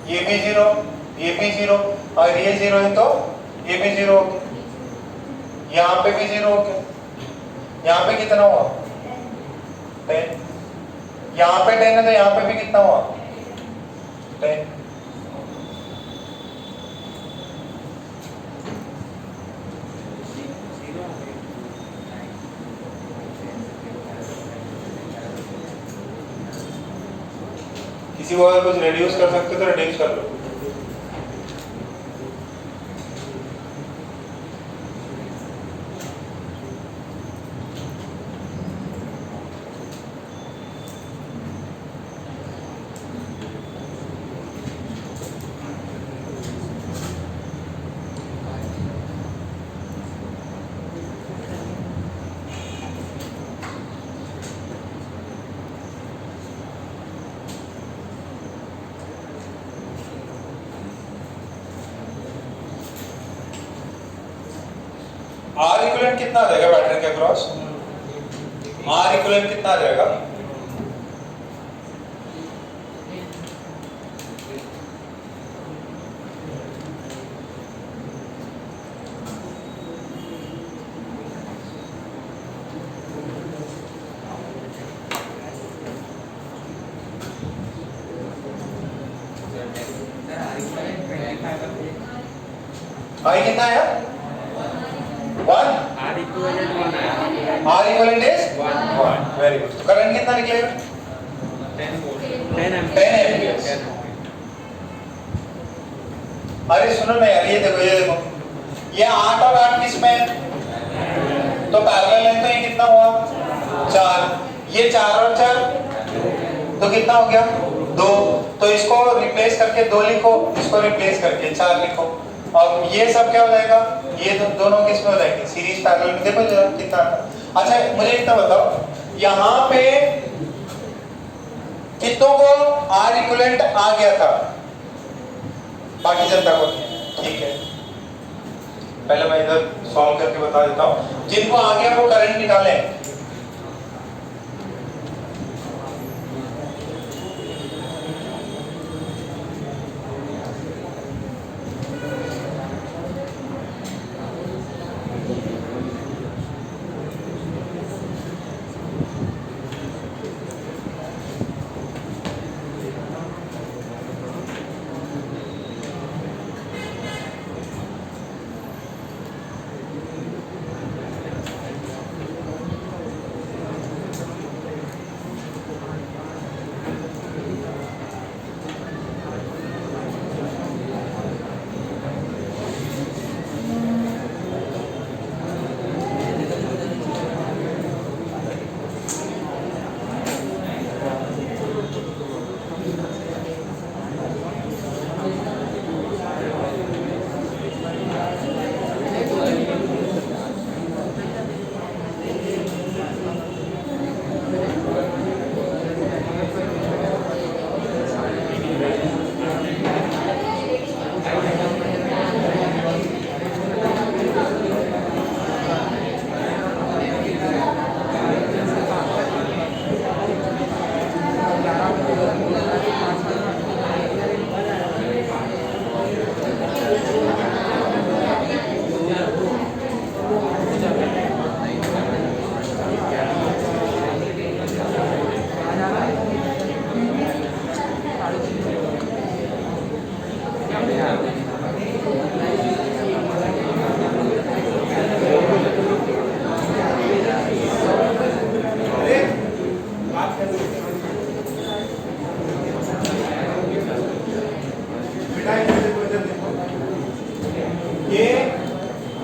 ये भी 0, ये भी 0, और ये 0 है तो ये भी 0 हो गया, यहाँ पे भी 0 हो गया, यहाँ पे कितना हुआ 10, यहाँ पे 10 है तो यहाँ पे भी कितना हुआ 10। किसी को अगर कुछ रिड्यूस कर सकते हो तो रिड्यूस कर लो। आर इक्विवेलेंट कितना आ जाएगा बैटरी के अक्रॉस? आर इक्विवेलेंट कितना आ जाएगा? आई कितना आया? 1। आर इक्विवेलेंट 1 है। R equivalent is 1। Very good. तो करंट कितना निकलेगा? 10 एम्पियर्स। अरे सुनो ना यार, ये देखो ये 8 और 8 किस में है? तो पैरेलल है, तो ये कितना हुआ 4, ये 4 और 4 तो कितना हो गया 2, तो इसको रिप्लेस करके 2 लिखो, इसको रिप्लेस करके 4 लिखो, और ये सब क्या हो जाएगा, ये दोनों किस में हो जाएंगे सीरीज पैरेलल में। देखो कितना। अच्छा मुझे इतना बताओ, यहाँ पे कितनों को आर इक्विवेलेंट आ गया था? बाकी जनता को ठीक है, पहले मैं इधर सॉल्व करके बता देता हूँ। जिनको आ गया वो करंट निकालें।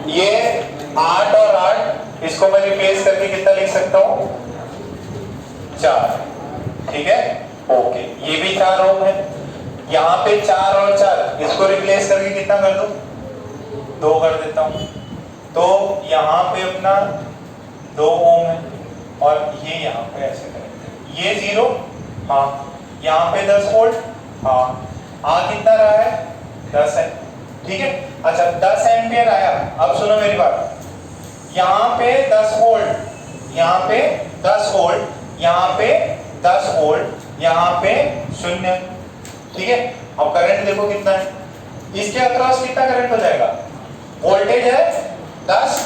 ये 8 और 8 इसको मैं रिप्लेस करके कितना लिख सकता हूँ 4, ठीक है ओके। ये भी 4 ओम है, यहाँ पे 4 और 4 इसको रिप्लेस करके कितना कर दूं 2 कर देता हूँ। तो यहाँ पे अपना 2 ओम है और ये यहाँ पे ऐसे करेंगे, ये 0, हाँ, यहाँ पे 10 वोल्ट, हाँ, कितना रहा है 10 है, ठीक है। अच्छा 10 एम्पियर आया। अब सुनो मेरी बात, यहाँ पे 10 वोल्ट, यहाँ पे 10 वोल्ट, यहाँ पे 10 वोल्ट, यहाँ पे 0, ठीक है। अब करंट देखो कितना है, इसके अक्रॉस कितना करंट हो जाएगा, वोल्टेज है 10,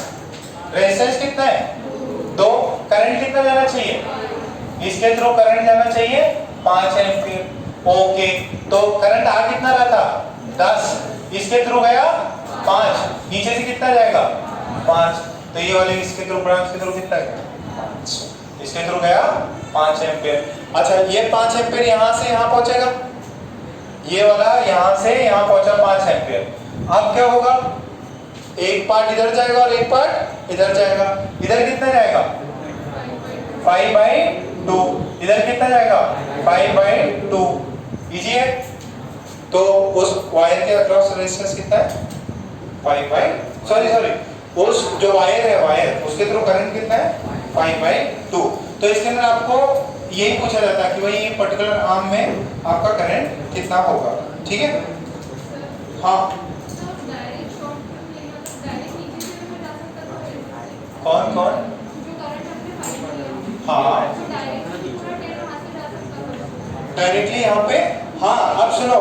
रेजिस्टेंस कितना है 2, करंट कितना जाना चाहिए, इसके थ्रू करंट जाना चाहिए 5 एम्पीयर। ओके, तो करंट आ कितना रहा था 10, इसके थ्रू गया 5, नीचे से कितना जाएगा 5, तो ये वाले इसके थ्रू, ब्रांच के थ्रू कितना गया 5, इसके थ्रू गया 5 एम्पीयर। अच्छा ये 5 एम्पीयर यहाँ से यहाँ पहुंचेगा, ये वाला यहाँ से यहाँ पहुंचा 5 एम्पीयर। अब क्या होगा, एक पार्ट इधर जाएगा और एक पार्ट इधर जाएगा, इधर कितना जाएगा 5/2, इधर कितना जाएगा 5/2, इजी है। तो उस वायर के अक्रॉस रेजिस्टेंस कितना है 5/, उस जो वायर है, वायर उसके थ्रू करंट कितना है 5/2। तो इसके अंदर आपको यही पूछा जाता है कि भाई ये पर्टिकुलर आर्म में आपका करंट कितना होगा, ठीक है। हाँ कौन कौन, हाँ डायरेक्टली यहाँ पे, हाँ अब सुनो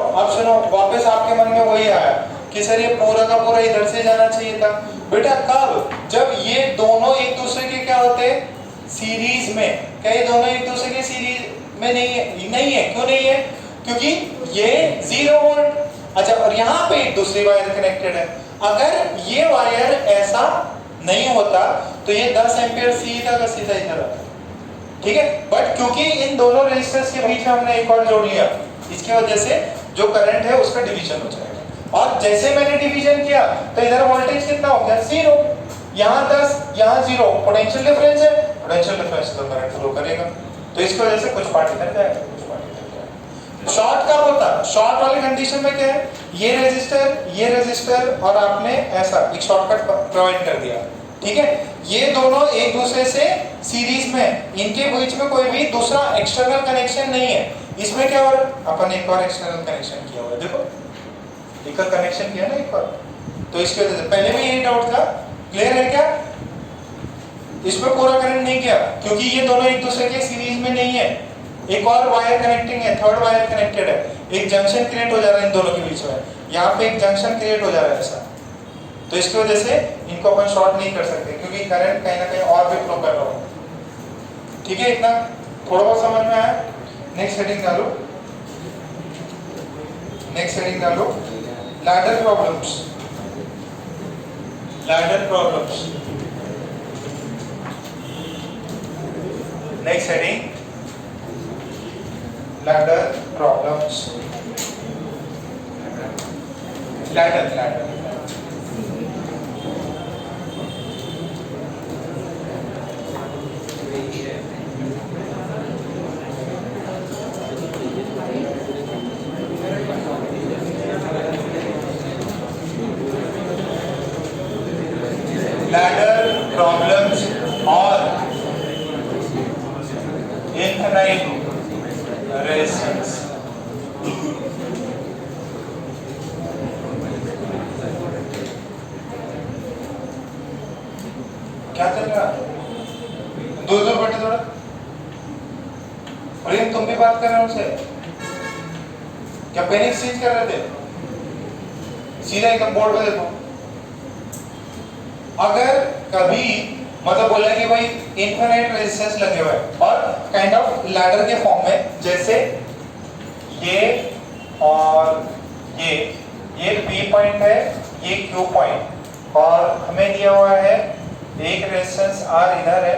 वापस आपके मन में वही आया कि सर ये पूरा का पूरा इधर से जाना चाहिए था। बेटा कब, जब ये दोनों एक दूसरे के क्या होते हैं सीरीज में, क्या ये दोनों एक दूसरे के सीरीज में नहीं है, नहीं है, क्यों नहीं है, क्योंकि ये 0 वोल्ट। अच्छा और यहाँ पे एक दूसरी वायर कनेक्टेड है, अगर ये वायर ऐसा नहीं होता तो ये 10 एम्पीयर सीधा का सीधा इधर आता, ठीक है। बट क्योंकि इन दोनों रेजिस्टेंस के बीच में हमने एक और जोड़ लिया, इसकी वजह से जो करंट है उसका डिवीजन हो जाएगा। और जैसे मैंने डिवीजन किया तो इधर वोल्टेज कितना हो गया 0, यहाँ 10, यहाँ 0, पोटेंशियल डिफरेंस है, पोटेंशियल डिफरेंस तो करंट फ्लो करेगा, तो इसकी वजह से कुछ पार्ट इधर जाएगा, कुछ पार्ट इधर जाएगा। शॉर्ट कब होता है, शॉर्ट वाली कंडीशन में क्या है, ये रेजिस्टर और आपने ऐसा एक शॉर्टकट प्रोवाइड कर दिया, ठीक है। ये दोनों एक दूसरे से सीरीज में, इनके बीच में कोई भी दूसरा एक्सटर्नल कनेक्शन नहीं है। इसमें क्या हो रहा है, अपन एक और एक्सटर्नल कनेक्शन किया हुआ है, देखो एक और कनेक्शन किया ना एक और, तो इसकी वजह से पहले भी यही डाउट था, क्लियर है क्या। इसमें पूरा करंट नहीं किया क्योंकि ये दोनों एक दूसरे के सीरीज में नहीं है, एक और वायर कनेक्टिंग है, थर्ड वायर कनेक्टेड है, एक जंक्शन क्रिएट हो जा रहा है इन दोनों के बीच में, यहाँ पे एक जंक्शन क्रिएट हो जा रहा है ऐसा, तो इसकी वजह से इनको अपन शॉर्ट नहीं कर सकते क्योंकि करंट कहीं ना कहीं और भी फ्लो कर रहा हो, ठीक है। इतना थोड़ा बहुत समझ में आया। नेक्स्ट हेडिंग डालो, नेक्स्ट हेडिंग डालो, ladder problems, ladder problems. Next heading ladder problems, ladder ladder problems or infinite resistance। क्या चल रहा है, दूर दूर बैठे थोड़ा, प्रेम तुम भी बात कर रहे हो उनसे, क्या पेन एक्सचेंज कर रहे थे, सीधा एकदम बोर्ड पे देखो। अगर कभी मतलब बोला कि भाई इनफिनिट रेजिस्टेंस लगे हुए हैं और काइंड ऑफ लैडर के फॉर्म में, जैसे ये और ये P पॉइंट है, ये Q पॉइंट, और हमें दिया हुआ है एक रेजिस्टेंस R इधर है,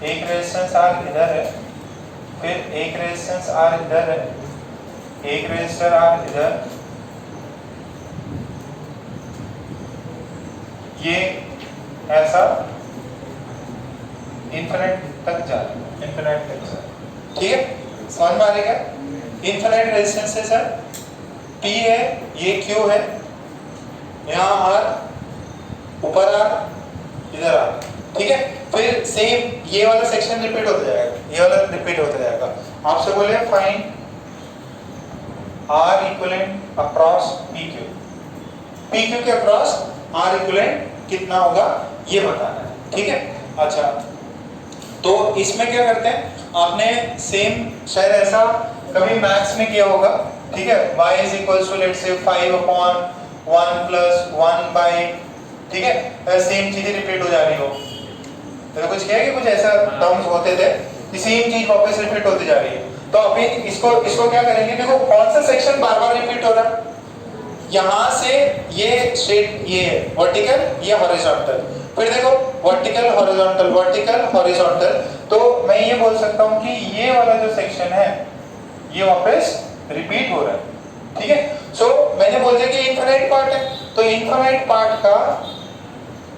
एक रेजिस्टेंस R इधर है, फिर एक रेजिस्टेंस R इधर है, एक रेजिस्टर R इधर, ये ऐसा इनफिनिट तक जा रहा है, इनफिनिट तक जा रहा है, ठीक है। समझ में आ रहा है, इनफिनिट रेजिस्टेंस है सर, P है, ये Q है, यहाँ R, ऊपर आर, इधर आर, ठीक है। फिर सेम ये वाला सेक्शन रिपीट होता जाएगा, ये वाला रिपीट होता जाएगा। आपसे बोले find R equivalent across P Q, P Q के अक्रॉस आर इक्विवेलेंट कितना होगा ये बताना है, ठीक है। अच्छा, तो इसमें क्या करते हैं, आपने सेम शायद ऐसा कभी मैथ्स में किया होगा, ठीक है। y is equals to let's say 5/1 plus 1 by, ठीक है, सेम चीजें रिपीट हो जा रही हो, तो कुछ क्या है कि कुछ ऐसा टर्म्स होते थे कि सेम चीज वापस रिपीट होती जा रही है। तो अभी इसको क्या करेंगे, देखो कौन सा सेक्शन बार बार रिपीट हो रहा है, यहाँ से ये स्ट्रेट, ये वर्टिकल, ये हॉरिजॉन्टल, फिर देखो वर्टिकल हॉरिजॉन्टल, वर्टिकल हॉरिजॉन्टल, तो मैं ये बोल सकता हूँ कि ये वाला जो सेक्शन है ये वापस रिपीट हो रहा है, ठीक है। सो मैंने बोल दिया कि इनफाइनाइट पार्ट है, तो इनफाइनाइट पार्ट का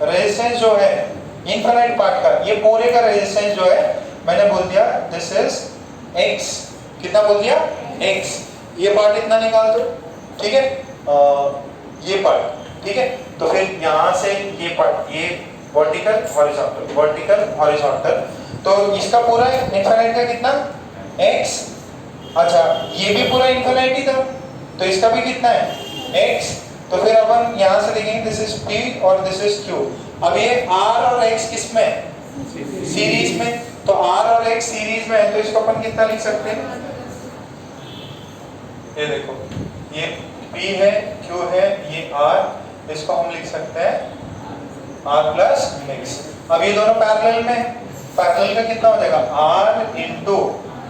रेजिस्टेंस जो है, इनफाइनाइट पार्ट का ये पूरे का रेजिस्टेंस जो है, मैंने बोल दिया दिस इज x, कितना बोल दिया x, ये पार्ट इतना निकाल दो, ठीक है, ये पार्ट, ठीक है। तो फिर यहाँ से ये पार्ट, ये वर्टिकल हॉरिजॉन्टल, वर्टिकल हॉरिजॉन्टल, तो इसका पूरा इनफाइनाइट का कितना x, अच्छा ये भी पूरा इनफाइनाइट ही था, तो इसका भी कितना है x, तो फिर अपन यहाँ से देखेंगे दिस इज p और दिस इज q। अब ये r और x किस में, सीरीज में, तो r और x सीरीज में है, तो इसको अपन कितना लिख सकते हैं, ये देखो ये p है, q है, ये r, इसको हम लिख सकते हैं r प्लस x। अब ये दोनों पैरेलल में, पैरेलल का कितना हो जाएगा r into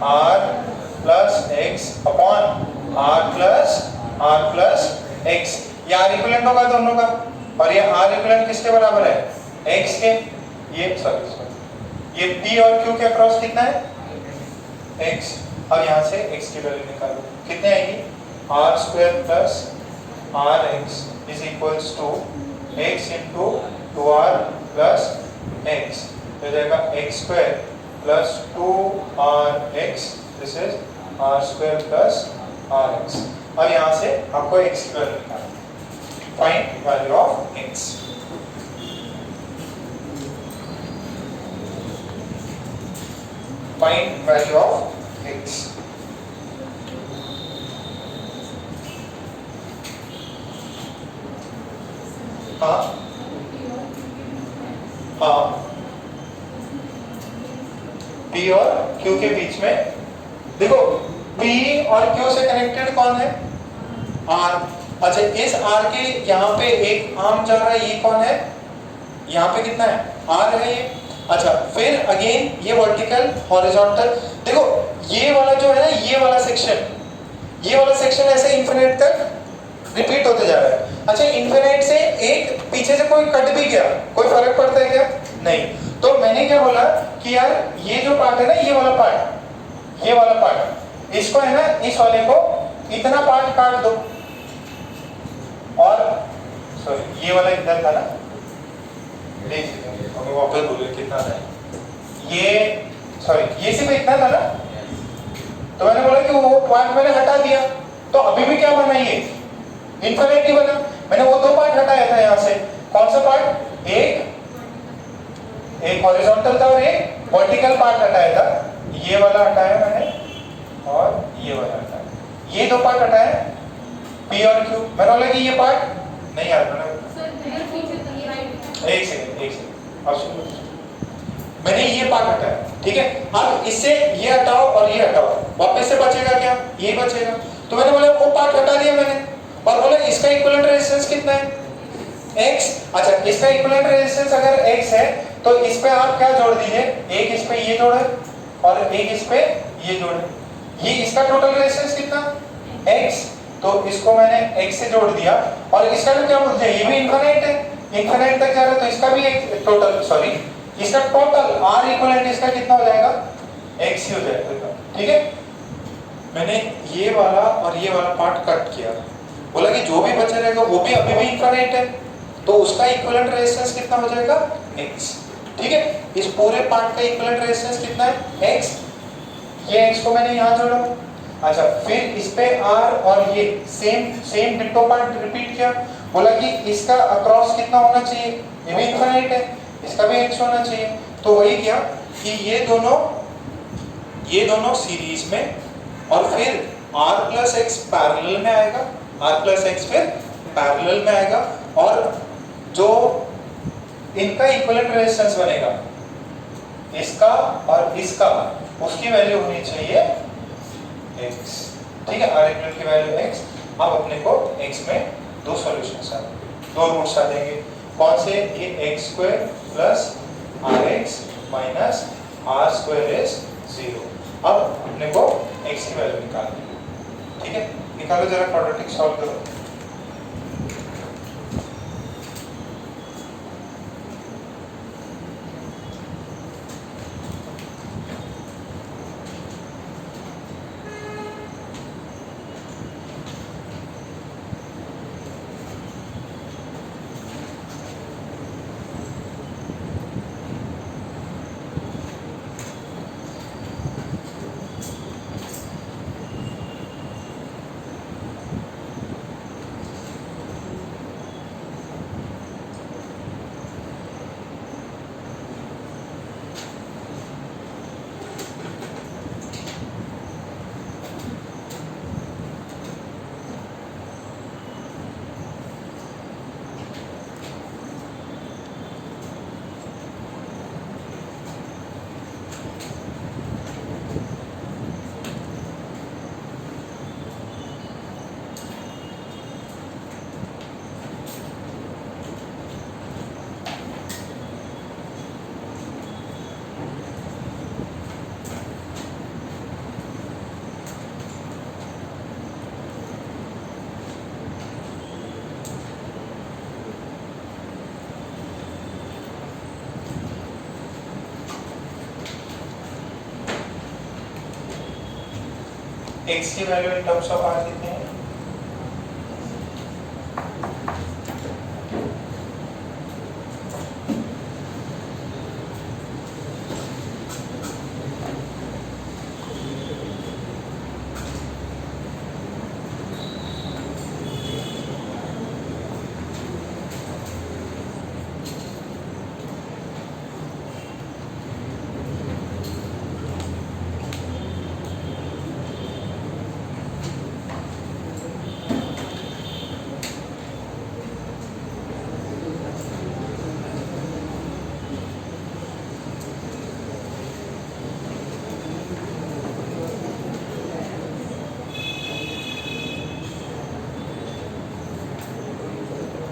r plus x upon r plus x, ये r इक्विवेलेंट होगा दोनों का, और ये r इक्विवेलेंट किसके बराबर है, x के, ये सॉरी ये p और q के अक्रॉस कितना है x। अब यहाँ से x की वैल्यू निकालो, कितने आएगी, r square plus rx is equals to x into 2r plus x, तो जाएगा x square plus 2rx, this is r square plus rx। अब यहाँ से आपको x की वैल्यू निकालना, find value of x। Find value of x. हाँ हाँ, P और Q के बीच में देखो, P और Q से कनेक्टेड कौन है, R। अच्छा, इस R के यहाँ पे एक आर्म चल रहा है, ये कौन है, यहाँ पे कितना है, R है ये। अच्छा, फिर अगेन ये वर्टिकल हॉरिजॉन्टल, देखो ये वाला जो है ना, ये वाला सेक्शन ऐसे इनफिनिट तक रिपीट होते जा रहा है। अच्छा, इनफिनिट से एक पीछे से कोई कट भी गया, कोई फर्क पड़ता है क्या, नहीं। तो मैंने क्या बोला कि यार ये जो पार्ट है ना, ये वाला पार्ट, इसको है ना, इस वाले को इतना पार्ट काट दो, और सॉरी ये वाला इधर था ना, वापस बोलिए कितना था ये, सॉरी ये सिर्फ इतना था ना, तो मैंने बोला कि वो पार्ट मैंने हटा दिया, तो अभी भी क्या बना, ये इनफिनिटी बना। मैंने वो दो पार्ट हटाया था यहाँ से, कौन सा पार्ट, एक हॉरिजॉन्टल था और एक वर्टिकल पार्ट हटाया था, ये वाला हटाया मैंने और ये वाला हटाया, ये दो पार्ट हटाए P और Q। मैंने बोला कि ये पार्ट नहीं आता, एक सेकंड अब सुनो, मैंने ये पार्ट हटाया, ठीक है। अब इससे ये हटाओ और ये हटाओ, वापस से बचेगा क्या, ये बचेगा, तो मैंने बोला वो पार्ट हटा दिया मैंने, और बोला इसका इक्विवेलेंट रेजिस्टेंस कितना है, x। अच्छा, इसका इक्विवेलेंट रेजिस्टेंस अगर x है, तो इस पे आप क्या जोड़ दीजिए, एक इस पे ये जोड़े और एक इस पे ये जोड़े, ये इसका टोटल रेजिस्टेंस कितना x, तो इसको मैंने x से जोड़ दिया, और इसका तो क्या बोलते हैं, ये भी इनफिनिट है, इनफिनिट तक जा रहा है, तो इसका भी एक टोटल, सॉरी इसका टोटल R इक्विवेलेंट इसका कितना हो जाएगा, x ही हो जाएगा, ठीक है। मैंने ये वाला और ये वाला पार्ट कट किया, बोला कि जो भी बचा रहेगा वो भी अभी भी इनफिनिट है, तो उसका इक्विवेलेंट रेजिस्टेंस कितना हो जाएगा, x, ठीक है। इस पूरे पार्ट का इक्विवेलेंट रेजिस्टेंस कितना है, x, ये x को मैंने यहाँ जोड़ा। अच्छा, फिर इस पे R और ये सेम डिट्टो पार्ट रिपीट किया, बोला कि इसका अक्रॉस कितना होना चाहिए, ये भी इनफाइनाइट है, इसका भी x होना चाहिए। तो वही किया कि ये दोनों सीरीज में, और फिर r प्लस एक्स पैरेलल में आएगा, r प्लस एक्स फिर पैरेलल में आएगा, और जो इनका इक्विवेलेंट रेजिस्टेंस बनेगा इसका और इसका, उसकी वैल्यू होनी चाहिए x। ठीक है, r इक्विवेलेंट की वैल्यू x। अब अपने को x में दो सॉल्यूशंस आ, दो रूट्स आ जाएंगे। कौन से, ये x square plus rx minus r square is 0। अब अपने को x की वैल्यू निकालनी है। ठीक है, निकालो जरा, क्वाड्रेटिक सॉल्व करो। x की value in terms of r कितनी है,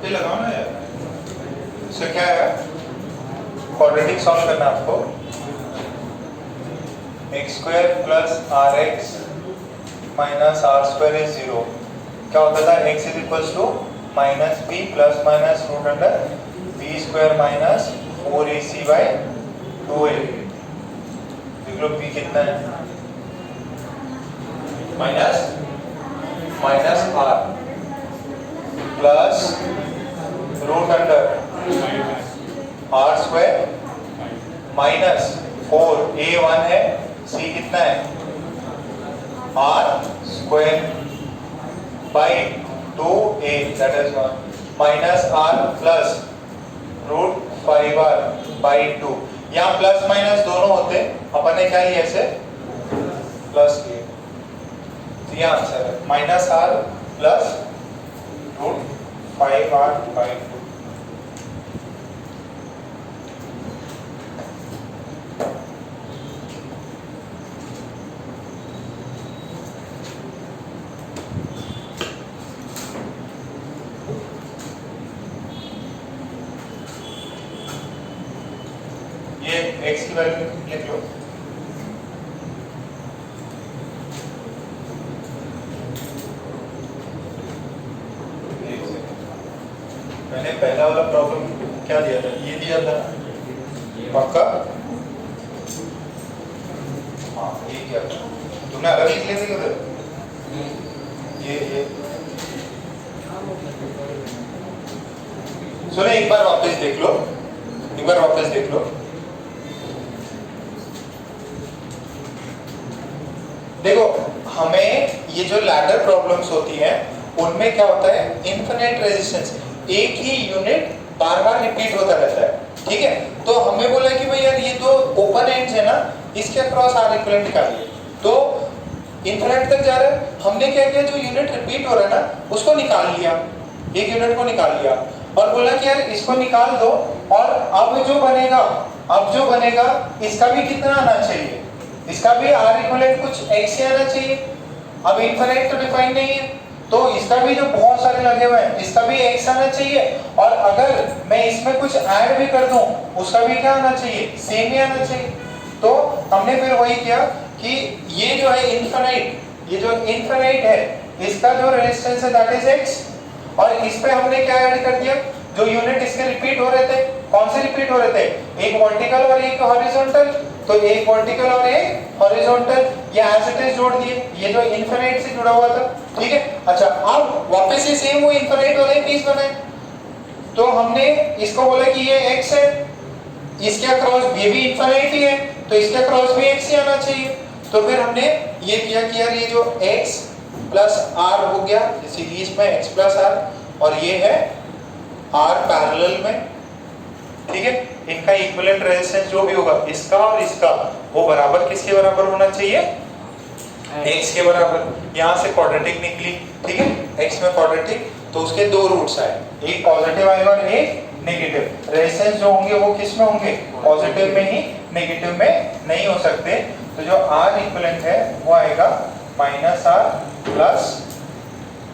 ये लगाओ ना यार। इससे क्या है, क्वाड्रेटिक सॉल्व करना आपको। X square plus r x minus r square is 0। क्या होता था, x is equals to minus b plus minus root under b square minus 4ac by 2a। देख लो b कितना है, minus r plus root under r square minus 4a1 है, c कितना है r square by 2a that is 1 minus r plus root 5r by 2। यहाँ plus minus दोनों होते, अपन ने क्या लिया इसे प्लस लिया, तो ये आंसर है minus r plus root 5r by 2। ये x की वैल्यू लिख लो, मैंने पहला वाला प्रॉब्लम क्या दिया था, ये दिया था पक्का, हाँ ये क्या था, तुमने अलग लिख लिया था उधर, ये सुने, एक बार वापस देख लो, एक बार वापस देख लो। देखो हमें ये जो लैडर प्रॉब्लम्स होती हैं उनमें क्या होता है, इनफिनिट रेजिस्टेंस, एक ही यूनिट बार बार रिपीट होता रहता है, ठीक है। तो हमें बोला कि भाई यार ये दो ओपन एंड्स है ना, इसके अक्रॉस आर इक्विवेलेंट निकालिए। तो इनफिनिट तक जा रहा है, हमने क्या किया, जो यूनिट रिपीट हो रहा है ना उसको निकाल लिया, एक यूनिट को निकाल लिया और बोला कि यार इसको निकाल दो, और अब जो बनेगा इसका भी कितना आना चाहिए, इसका भी आर इक्विवेलेंट कुछ एक्स ही आना चाहिए। अब इनफिनिट तो डिफाइन नहीं है, तो इसका भी जो बहुत सारे लगे हुए हैं इसका भी एक्स आना चाहिए, और अगर मैं इसमें कुछ ऐड भी कर दूं उसका भी क्या आना चाहिए, सेम ही आना चाहिए। तो हमने फिर वही किया कि ये जो है इनफिनिट, ये जो इनफिनिट है इसका जो रेजिस्टेंस है दैट इज एक्स, और इस पे हमने क्या ऐड कर दिया, जो यूनिट इसके रिपीट हो रहे थे, कौन से रिपीट हो रहे थे, एक वर्टिकल और एक हॉरिजॉन्टल, तो एक वर्टिकल और एक हॉरिजॉन्टल, ये एज इट इज जोड़ दिए, ये जो इनफिनिट से जुड़ा हुआ था, ठीक है। अच्छा, अब वापस से सेम वो इनफिनिट वाले पीस बनाए, तो हमने इसको बोला कि ये x है, इसके अक्रॉस ये भी इनफिनिट ही है, तो इसके अक्रॉस भी x ही आना चाहिए। तो फिर हमने ये किया कि यार ये जो x प्लस r हो गया सीरीज में x प्लस r, और ये है r पैरेलल में, ठीक है। इनका इक्विवेलेंट रेजिस्टेंस जो भी होगा इसका और इसका, वो बराबर किसके बराबर होना चाहिए, x के बराबर। यहाँ से क्वाड्रेटिक निकली, ठीक है, x में क्वाड्रेटिक, तो उसके दो रूट्स आए, एक पॉजिटिव आएगा और एक नेगेटिव। रेजिस्टेंस जो होंगे वो किस में होंगे, पॉजिटिव में ही, नेगेटिव में नहीं हो सकते। तो जो R इक्विवेलेंट है वो आएगा -R प्लस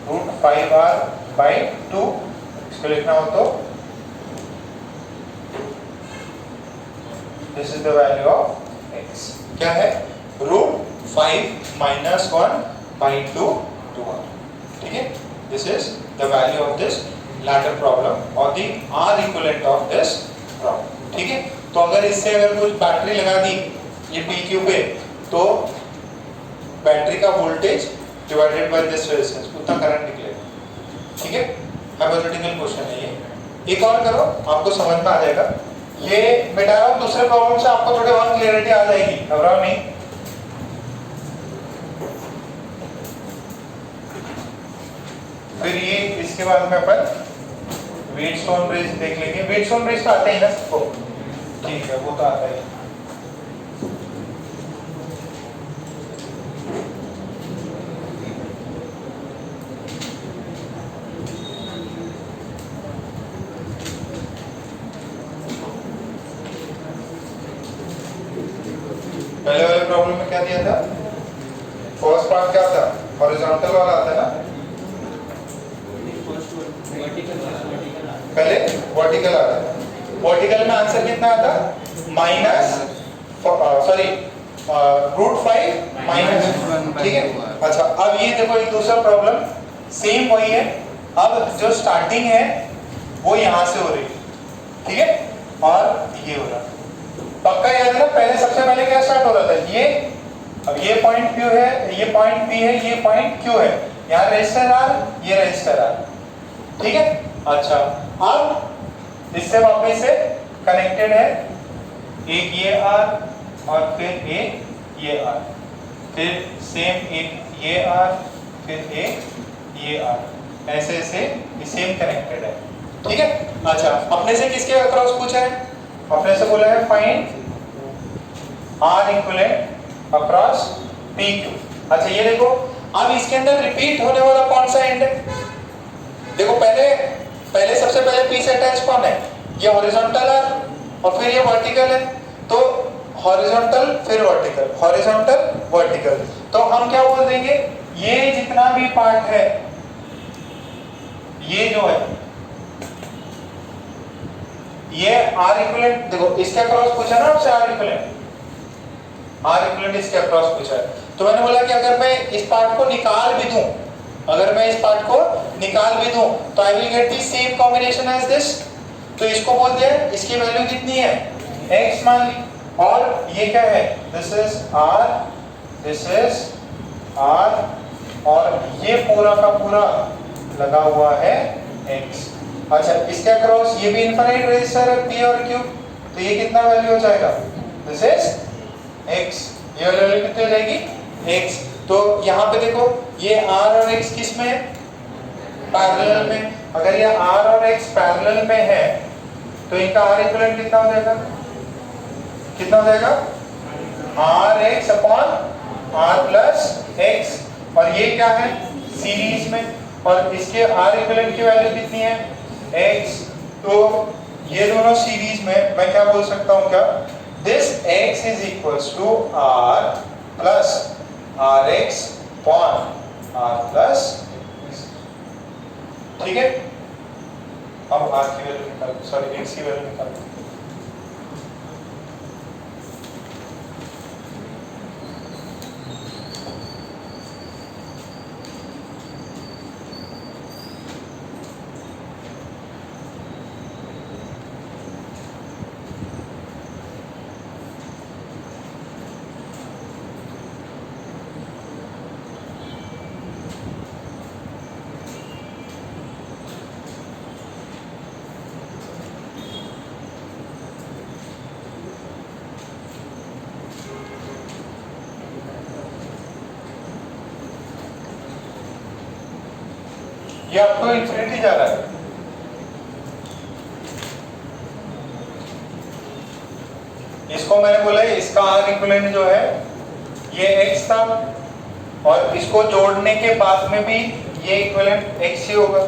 √5R/2, इसको लिखना हो तो this is the value of x, क्या है, √5 - 1/2 to R, ठीक है। This is the value of this latter problem or the R equivalent of this problem, ठीक है। तो अगर इससे अगर कुछ बैटरी लगा दी ये PQ पे, तो बैटरी का voltage divided by this resistance उतना करंट निकलेगा, ठीक है। हाइपोथेटिकल क्वेश्चन है ये, एक और करो आपको समझ में आ जाएगा। ये मिटा रहा हूं, दूसरे प्रॉब्लम से आपको थोड़ी और क्लियरिटी आ जाएगी, घबराओ नहीं। फिर ये इसके बाद में अपन व्हीटस्टोन ब्रिज देख लेंगे। व्हीटस्टोन ब्रिज तो आता ही ना सबको, ठीक है, वो तो आता ही। पहले वाले प्रॉब्लम में क्या दिया था, फर्स्ट पार्ट क्या था, हॉरिजॉन्टल वाला आता है ना, पहले वर्टिकल आता है। वर्टिकल में आंसर कितना आता, √5 ठीक है। अच्छा, अब ये देखो एक दूसरा प्रॉब्लम, सेम वही है। अब जो स्टार्टिंग है वो यहाँ से हो रही है, ठीक है, और ये हो रहा, पक्का याद है ना। पहले सबसे पहले क्या स्टार्ट हो रहा था, ये, अब ये पॉइंट Q है, ये पॉइंट P है, ये पॉइंट Q है, यहाँ रेजिस्टर R, ये रेजिस्टर R, ठीक है। अच्छा, अब इससे वापस से कनेक्टेड है, एक ये R और फिर एक ये R, फिर सेम एक ये R, फिर एक ये R, ऐसे ऐसे सेम कनेक्टेड है, ठीक है। अच्छा, अपने से किसके अक्रॉस पूछा है, अपने से बोला है find R equivalent across PQ। अच्छा, ये देखो, अब इसके अंदर रिपीट होने वाला कौन सा एंड है, देखो पहले सबसे पहले P से अटैच कौन है, ये हॉरिजॉन्टल है और फिर ये वर्टिकल है, तो हॉरिजॉन्टल फिर वर्टिकल, हॉरिजॉन्टल वर्टिकल। तो हम क्या बोल देंगे, ये जितना भी पार्ट है, ये जो है, ये R इक्विवेलेंट, देखो इसके अक्रॉस पूछा ना आपसे, R इक्विवेलेंट इसके अक्रॉस पूछा है। तो मैंने बोला कि अगर मैं इस पार्ट को निकाल भी दूं, अगर मैं इस पार्ट को निकाल भी दूं, तो I will get the same combination as this. तो इसको बोल दिया, इसकी वैल्यू कितनी है, x मान ली, और ये क्या है, this is R, this is R, और ये पूरा का पूरा लगा हुआ है x। अच्छा, इसके अक्रॉस ये भी इनफिनिट रेजिस्टर है P और Q, तो ये कितना वैल्यू हो जाएगा, दिस इज x, ये वैल्यू कितनी हो जाएगी, x। तो यहाँ पे देखो, ये R और x किस में है, पैरेलल में, अगर ये R और X पैरेलल में है तो इनका R इक्विवेलेंट कितना हो जाएगा? कितना हो जाएगा? RX upon R plus X, और ये क्या है? सीरीज में, और इसके R इक्विवेलेंट की वैल्यू कितनी है? X। तो ये दोनों सीरीज में मैं क्या बोल सकता हूँ? क्या this X is equals to R plus RX upon R plus, ठीक है। अब R की वैल्यू निकाल, सॉरी X की वैल्यू निकाल। ये आपको इंफिनिटी जा रहा है। इसको मैंने बोला इसका R इक्विवेलेंट जो है ये X था, और इसको जोड़ने के बाद में भी ये इक्विवेलेंट X ही होगा।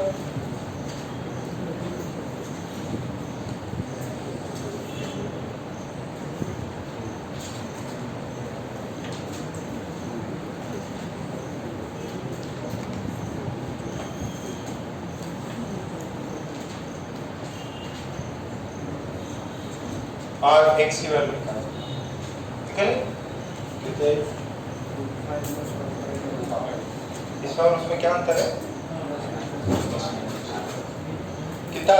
और X की वैल्यू ठीक है? इसमें और उसमें क्या अंतर है? कितना?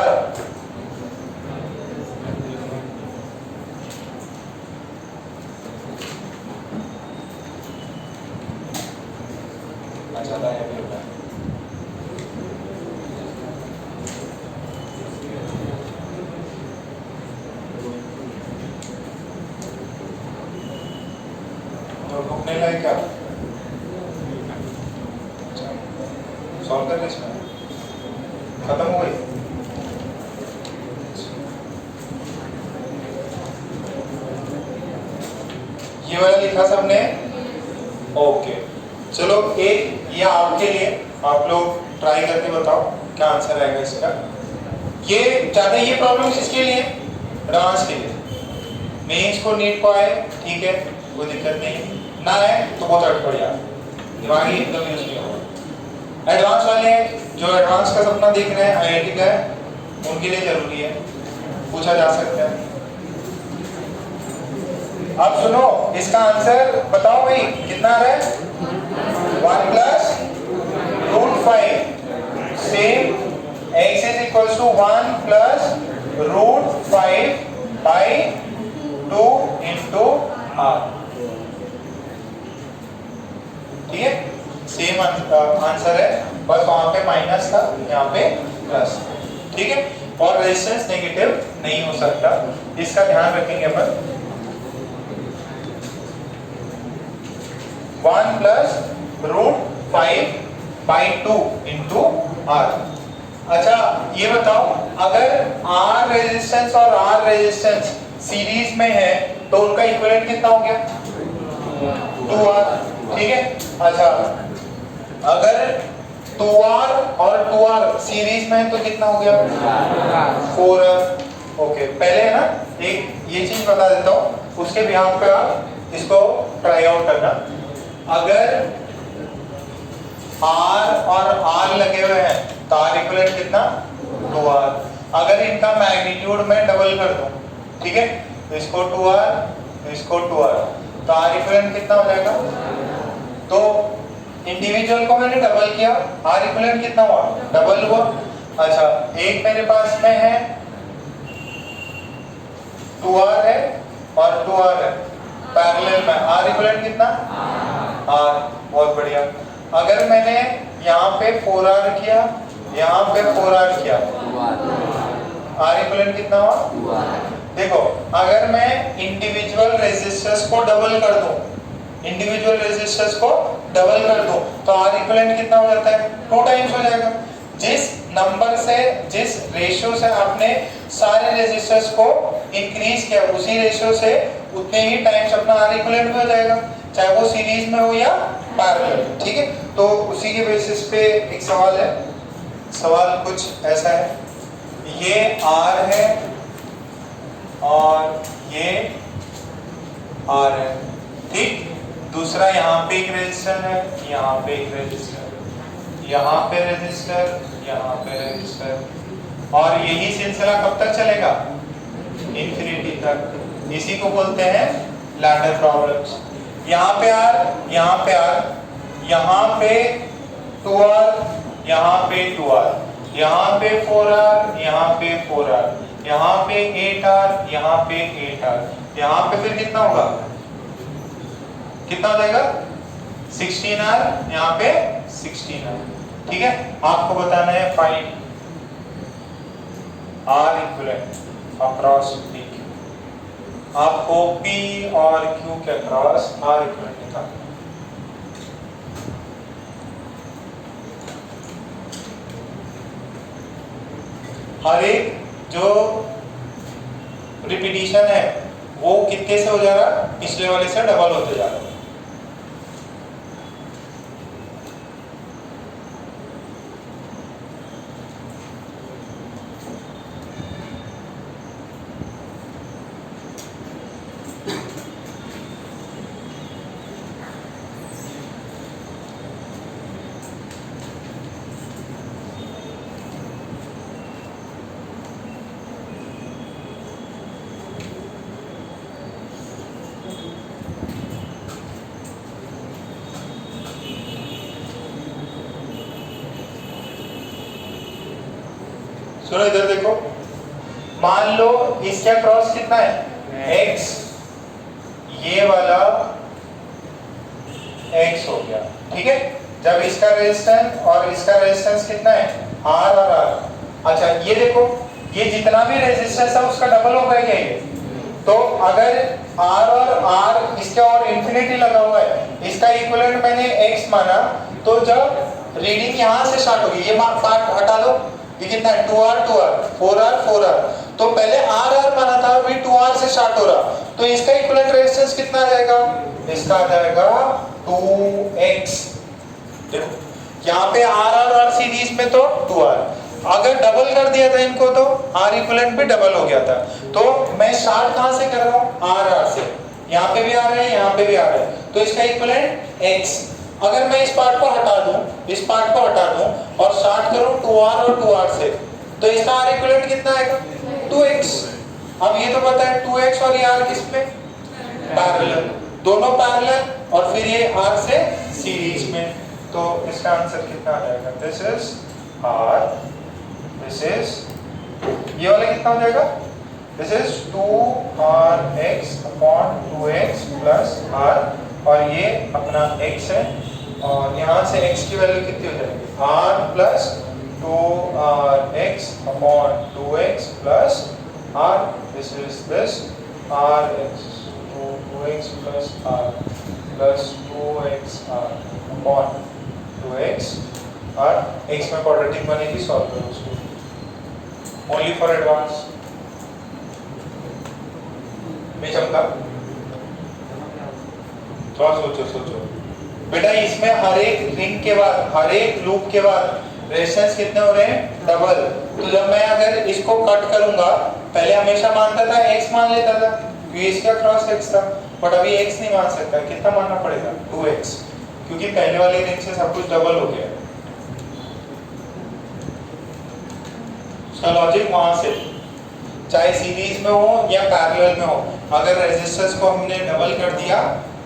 अच्छा था ये भी होता है। रुकने लायक क्या? सॉल्व कर इसमें खत्म हो गई। ये वाला लिखा सबने? ओके, चलो एक ये आपके लिए, आप लोग ट्राई करके बताओ क्या आंसर आएगा इसका। ये ज्यादा ये प्रॉब्लम किसके लिए? एडवांस के लिए। मेंस को नीट को आए ठीक है, कोई दिक्कत नहीं, ना है तो बहुत अटपट यार, दिमागी एकदम यूज नहीं होगा। एडवांस वाले जो एडवांस का सपना देख रहे हैं IIT का है, उनके लिए जरूरी है, पूछा जा सकता है। अब सुनो इसका आंसर बताओ भाई कितना आ रहा है? 1 plus √5 same X is equals to 1 plus √5 by 2 into R, ठीक है? सेम आंसर है, बस वहां पे माइनस था, यहाँ पे प्लस, ठीक है? और रेजिस्टेंस नेगेटिव नहीं हो सकता, इसका ध्यान रखेंगे अपन। 1 प्लस √5 बाई 2 इंटू R। अच्छा ये बताओ, अगर R रेजिस्टेंस और R रेजिस्टेंस सीरीज में है तो उनका इक्विवेलेंट कितना हो गया? 2R, ठीक है? अच्छा अगर 2R और 2R सीरीज में है तो कितना हो गया? 4R। ओके, पहले है ना एक ये चीज बता देता हूँ, उसके बिहाफ पे आप इसको ट्राई आउट करना। अगर R और R लगे हुए हैं तो R इक्विवेलेंट कितना? 2R। अगर इनका मैग्नीट्यूड में डबल कर दूं, ठीक है, तो इसको 2R, तो इसको 2R, तो R इक्विवेलेंट कितना हो जाएगा? तो इंडिविजुअल को मैंने डबल किया, R इक्विवेलेंट कितना हुआ? डबल हुआ। अच्छा एक मेरे पास में है 2R है और 2R है पैरेलल में, R इक्विवेलेंट कितना? R, बहुत बढ़िया। अगर मैंने यहाँ पे 4R किया, यहाँ पे 4R किया, R इक्विवेलेंट कितना हुआ? देखो अगर मैं इंडिविजुअल रेजिस्टर्स को डबल कर दूं, इंडिविजुअल रेजिस्टर्स को डबल कर दूं तो R इक्विवेलेंट कितना हो जाता है? 2 टाइम्स हो जाएगा। जिस नंबर से, जिस रेशियो से आपने सारे रेजिस्टर्स को इंक्रीज किया, उसी रेशियो से उतने ही टाइम्स अपना आर इक्विवेलेंट भी हो जाएगा, चाहे वो सीरीज में हो या पैरेलल। ठीक है, तो उसी के बेसिस पे एक सवाल है। सवाल कुछ ऐसा है, ये आर है और ये आर है, ठीक। दूसरा यहाँ पे एक रेजिस्टर है, यहाँ पे एक रेजिस्टर, यहाँ पे रेजिस्टर, यहाँ पे रेजिस्टर, और यही सिलसिला कब तक चलेगा? इंफिनिटी तक। इसी को बोलते हैं लैडर प्रॉब्लम्स। यहाँ पे आर, यहाँ पे आर, यहाँ पे 2r, यहाँ पे 2r, यहाँ पे 4r, यहाँ पे 4r, यहाँ पे 8r, यहाँ पे 8r, यहाँ पे फिर कितना होगा? कितना हो जाएगा? 16r, यहाँ पे 16r। ठीक है, आपको बताना है find R equivalent across P Q। आपको P और Q के अक्रॉस R इक्विवेलेंट निकालना है। हर एक जो रिपीटिशन है वो कितने से हो जा रहा है? पिछले वाले से डबल होते जा रहा है। सुनो इधर देखो, मान लो इसका क्रॉस कितना है? x, ये वाला x हो गया। ठीक है, जब इसका रेजिस्टेंस और इसका रेजिस्टेंस कितना है? r और r। अच्छा ये देखो, ये जितना भी रेजिस्टेंस है उसका डबल होगा क्या ये? तो अगर r और r इसका और इंफिनिटी लगा हुआ है, इसका इक्विवेलेंट मैंने x माना, तो जब रीडिंग यहाँ से स्टार्ट होगी, ये पार्ट हटा दो, ये कितना है? 2r 2r 4r 4r, तो पहले r माना था, अभी 2r से स्टार्ट हो रहा, तो इसका इक्विवेलेंट रेजिस्टेंस कितना आ जाएगा? इसका आ जाएगा 2x। देखो यहाँ पे r सीरीज में तो 2r, अगर डबल कर दिया था इनको तो r इक्विवेलेंट भी डबल हो गया था। तो मैं स्टार्ट कहां से कर रहा हूं? r से, यहाँ पे भी आ रहा है, यहाँ पे भी आ रहा है, तो इसका इक्विवेलेंट x। अगर मैं इस पार्ट को हटा दूं, इस पार्ट को हटा दूं और स्टार्ट करूं 2r और 2r से, तो इसका r इक्विवेलेंट कितना आएगा? 2x। अब ये तो पता है 2x और ये r किस में? पैरेलल, दोनों पैरेलल, और फिर ये r से सीरीज में, तो इसका आंसर कितना आ जाएगा? This is r, this is, ये वाला कितना हो जाएगा? This is 2rx upon 2x plus r, और ये अपना x है, और यहाँ से x की वैल्यू कितनी हो जाएगी? r plus 2rx upon 2x plus r, this is this rx 2x plus r plus 2x r upon 2x r, x में क्वाड्रेटिक बनेगी, सॉल्व करो उसको, ओनली फॉर एडवांस। नहीं चमका, थोड़ा सोचो बेटा, इसमें हर एक रिंग के बाद, हर एक लूप के बाद रेजिस्टेंस कितने हो रहे हैं? डबल। तो जब मैं अगर इसको कट करूंगा, पहले हमेशा मानता था x मान लेता था क्योंकि इसका क्रॉस x था, बट अभी x नहीं मान सकता। कितना मानना पड़ेगा? 2x, क्योंकि पहले वाले रिंग से सब कुछ डबल हो गया। उसका लॉजिक वहां से, चाहे सीरीज में हो या पैरेलल में हो, अगर रेजिस्टेंस को हमने डबल कर दिया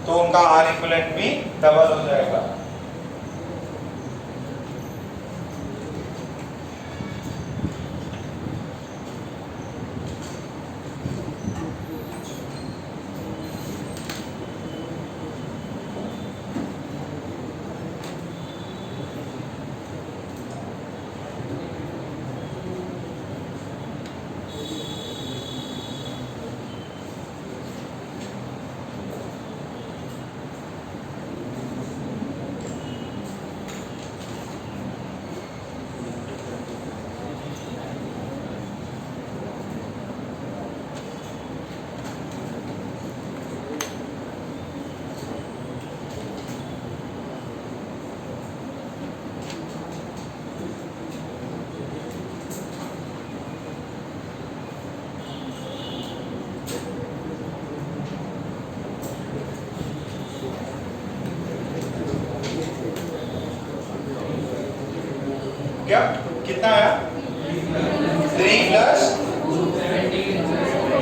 तो उनका R इक्विवेलेंट भी डबल हो जाएगा।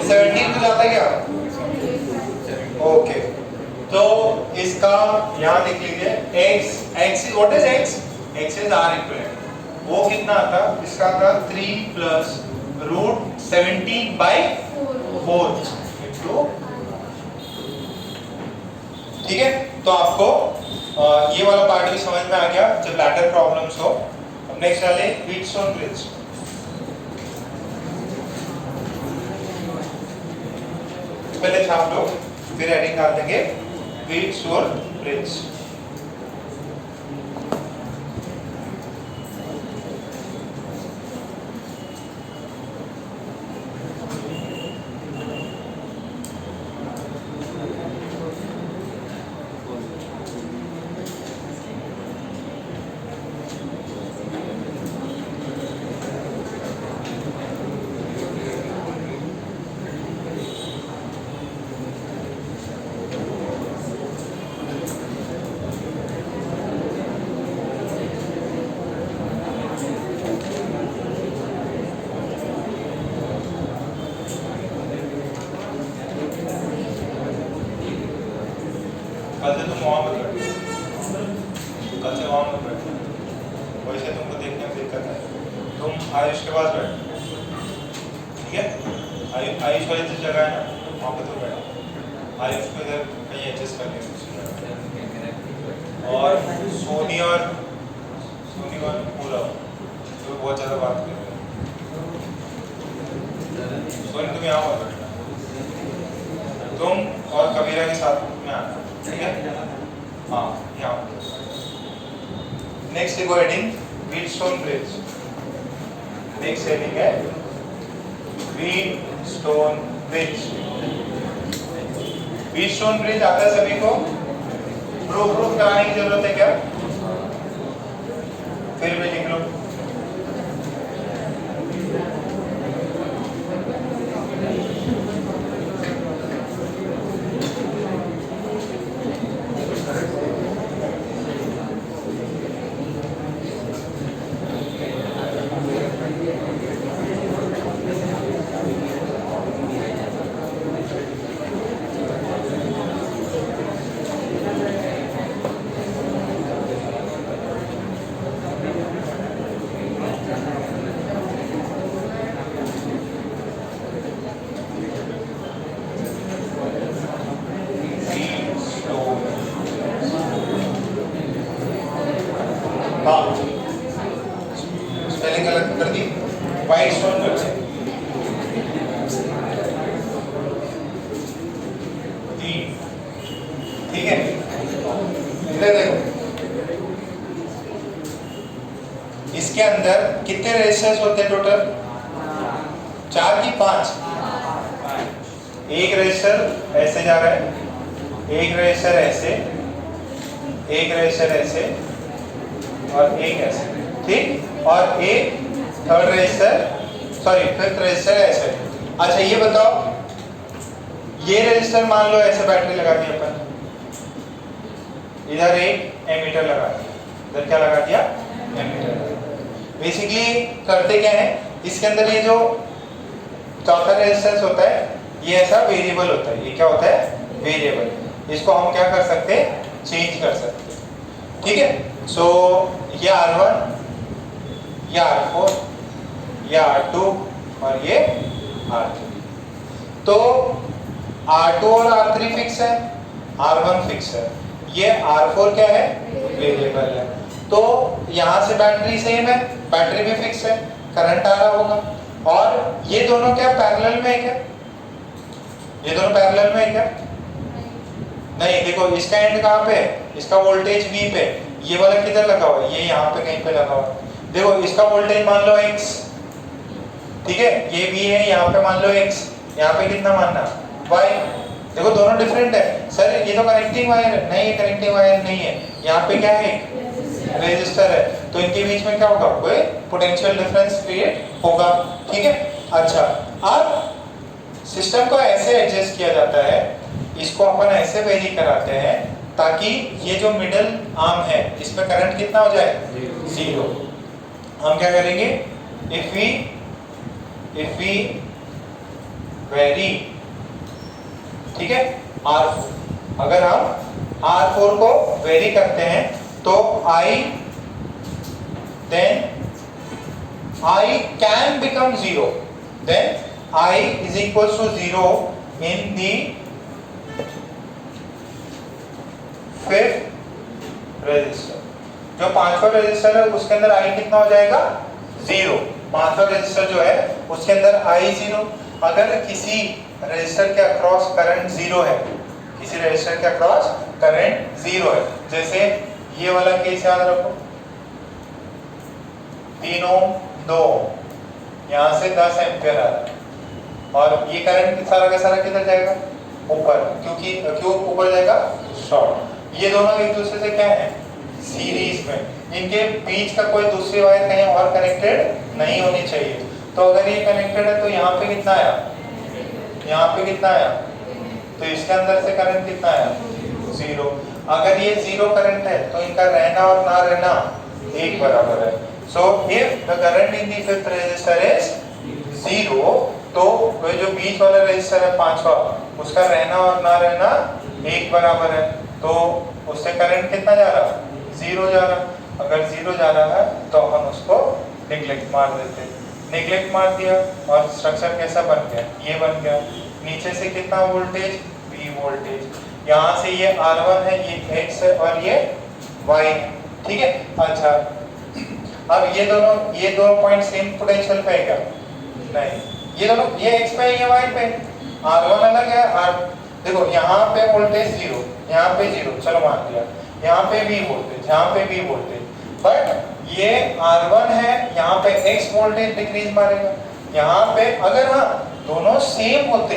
17 तो जाता है क्या? ओके, तो इसका यहाँ लिख लीजिए x, what is x? x is r equivalent. वो कितना आता? इसका था 3 प्लस रूट 17/4 इंटू, ठीक है। तो आपको ये वाला पार्ट भी समझ में आ गया जब लैडर प्रॉब्लम्स हो। अब नेक्स्ट डाले व्हीटस्टोन ब्रिज। पहले छाप लो, फिर हेडिंग डाल देंगे व्हीटस्टोन ब्रिज। कल से तुम वहां पर बैठो, कल से वहां पर बैठो, वैसे तुमको देखने में दिक्कत है। तुम आयुष के पास बैठो, ठीक है। आयुष वाली जो जगह है ना, वहाँ पे तुम बैठो। आयुष को इधर कहीं एडजस्ट कर लेंगे। और सोनी और पूरा तो बहुत ज़्यादा बात कर रहे हैं। सोनी तुम यहाँ पर बैठना, तुम और कबीरा के साथ में आना, ठीक है। हाँ, यहाँ नेक्स्ट देखो heading Wheatstone bridge. Next heading है व्हीटस्टोन ब्रिज। व्हीटस्टोन ब्रिज आता है सभी को? प्रूफ कराने की जरूरत है क्या? फिर भी लिख लो। स्पेलिंग गलत कर दी। व्हीटस्टोन ब्रिज, ठीक है। इधर देखो, इसके अंदर कितने रेजिस्टर्स होते हैं टोटल? 4 की 5? एक रेजिस्टर ऐसे जा रहा है, एक रेजिस्टर ऐसे, एक रेजिस्टर ऐसे और एक ऐसे, ठीक। और एक third resistor, sorry fifth resistor ऐसे। अच्छा ये बताओ, ये रेजिस्टर मान लो ऐसे बैटरी लगा दी अपन, इधर एक एमीटर लगा दिया, इधर क्या लगा दिया? एमीटर। बेसिकली करते क्या है, इसके अंदर ये जो चौथा रेजिस्टेंस होता है ये ऐसा वेरिएबल होता है। ये क्या होता है? वेरिएबल। इसको हम क्या कर सकते हैं? चेंज कर सकते हैं, ठीक है। सो ये R1, ये R4, ये R2 और ये R3। तो R2 और R3 फिक्स है, R1 फिक्स है, ये R4 क्या है? वेरिएबल है। तो यहाँ से बैटरी सेम है, बैटरी भी फिक्स है, करंट आ रहा होगा। और ये दोनों क्या पैरेलल में है क्या? ये दोनों पैरेलल में है क्या? नहीं, देखो इसका एंड कहाँ पे है? इसका वोल्टेज V पे, ये वाला किधर लगा हुआ है? ये यहाँ पे कहीं पे लगा हुआ है। देखो इसका वोल्टेज मान लो X, ठीक है, ये V है, यहाँ पे मान लो X, यहाँ पे कितना मानना? Y। देखो दोनों डिफरेंट है। सर ये तो कनेक्टिंग वायर है, नहीं ये कनेक्टिंग वायर नहीं है, यहाँ पे क्या है? रेजिस्टर है। तो इनके बीच में क्या होगा? कोई पोटेंशियल डिफरेंस क्रिएट होगा, ठीक है। अच्छा, अब सिस्टम को ऐसे एडजस्ट किया जाता है, इसको अपन ऐसे वेरी कराते हैं ताकि ये जो मिडिल आर्म है इसमें करंट कितना हो जाए? 0। हम क्या करेंगे? इफ वी वेरी, ठीक है, R4, अगर हम R4 को वेरी करते हैं तो then I can become 0, then I is equals to 0 in the fifth register. जो पांचवा रजिस्टर है उसके अंदर I कितना हो जाएगा 0, पांचवा रजिस्टर जो है उसके अंदर I 0। अगर किसी रजिस्टर के अक्रॉस करंट 0 है, किसी रजिस्टर के अक्रॉस करंट 0 है, जैसे ये वाला केस याद रखो, 3 ओम 2 ओम, यहाँ से 10 एम्पियर आ रहा है और ये करंट सारा का सारा किधर जाएगा ऊपर, क्योंकि क्यों ऊपर जाएगा शॉर्ट। ये दोनों एक दूसरे से क्या है सीरीज में, इनके बीच का कोई दूसरी वायर कहीं और कनेक्टेड नहीं होनी चाहिए। तो अगर ये कनेक्टेड है तो यहाँ पे कितना आया, यहाँ पे कितना आया, तो इसके अंदर से करंट कितना आया 0। अगर ये 0 करंट है तो इनका रहना और ना रहना एक बराबर है। So if the current in the fifth register is 0, तो वो जो बीच वाला रजिस्टर है पांचवा, उसका रहना और ना रहना एक बराबर है, तो उससे करंट कितना जा रहा 0 जा रहा। अगर 0 जा रहा है तो हम उसको नेग्लेक्ट मार देते, नेग्लेक्ट मार दिया और स्ट्रक्चर कैसा बन गया, ये बन गया। नीचे से कितना वोल्टेज V वोल्टेज, यहाँ से ये R1 है, ये X है और ये Y है, ठीक है। अच्छा, अब ये दोनों पॉइंट सेम पोटेंशियल पे है क्या, नहीं, ये दोनों, ये X पे है, ये Y पे, R1 अलग है, देखो यहाँ पे वोल्टेज 0, यहाँ पे 0, चलो मान लिया, यहाँ पे V वोल्टेज, यहाँ पे V वोल्टेज, बट ये R1 है, यहाँ पे X वोल्टेज डिक्रीज मारेगा, यहाँ पे अगर हाँ दोनों सेम होते,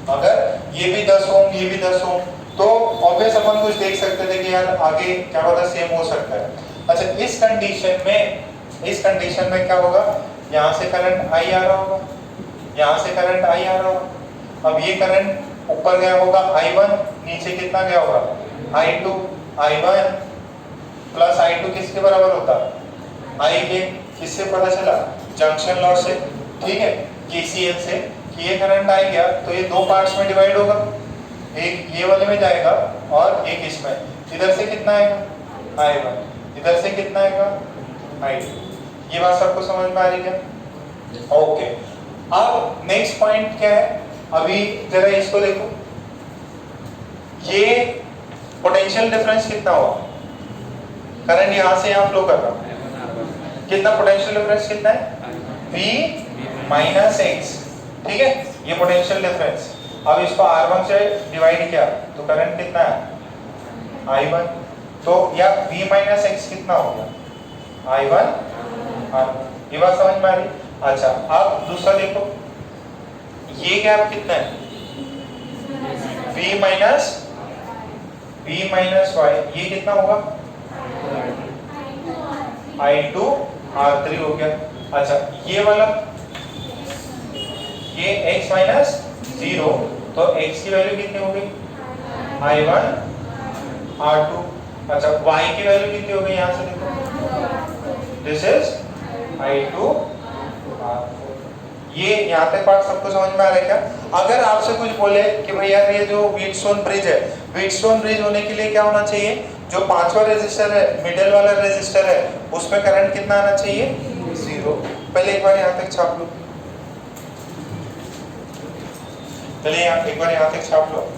अगर ये भी 10 ओम ये भी 10 ओम, तो ऑब्वियस अपन कुछ देख सकते थे कि यार आगे क्या पता सेम हो सकता है। अच्छा, इस कंडीशन में क्या होगा, यहाँ से करंट I आ रहा होगा, यहाँ से करंट I आ रहा होगा, अब ये करंट ऊपर गया होगा I1, नीचे कितना गया होगा I2, I1 प्लस I2 किसके बराबर होता I के, किससे पता चला जंक्शन लॉ से, ठीक है, KCL से, कि ये करंट आ गया तो ये दो पार्ट्स में डिवाइड होगा, एक ये वाले में जाएगा और एक इसमें, इधर से कितना आएगा I1, इधर से कितना आएगा I2। ये बात सबको समझ में आ रही क्या, ओके। अब नेक्स्ट पॉइंट क्या है, अभी जरा इसको देखो, ये पोटेंशियल डिफरेंस कितना हुआ, करंट यहां से यहां फ्लो कर रहा है, कितना पोटेंशियल डिफरेंस कितना है V माइनस एक्स, ठीक है, ये पोटेंशियल डिफरेंस। अब इसको R1 से डिवाइड किया तो करंट कितना है I1, तो या V माइनस एक्स कितना हो गया I1 R1। ये बात समझ में आ रही। अच्छा, अब दूसरा देखो, ये गैप कितना है V माइनस y, ये कितना होगा I2 R3 हो गया। अच्छा, ये वाला ये x माइनस 0, तो x की वैल्यू कितनी हो गई I1 R2। अच्छा, y की वैल्यू कितनी हो गई, यहाँ से देखो, दिस इज I2 R4। ये यहाँ तक पार्ट सबको समझ में आ रहा है क्या। अगर आपसे कुछ बोले कि भाई यार ये जो व्हीटस्टोन ब्रिज है, व्हीटस्टोन ब्रिज होने के लिए क्या होना चाहिए, जो पांचवा रेजिस्टर है, मिडिल वाला रेजिस्टर है, उसमें करंट कितना आना चाहिए 0। पहले एक बार यहाँ तक छाप लो, चलिए एक बार यहाँ तक छाप लो।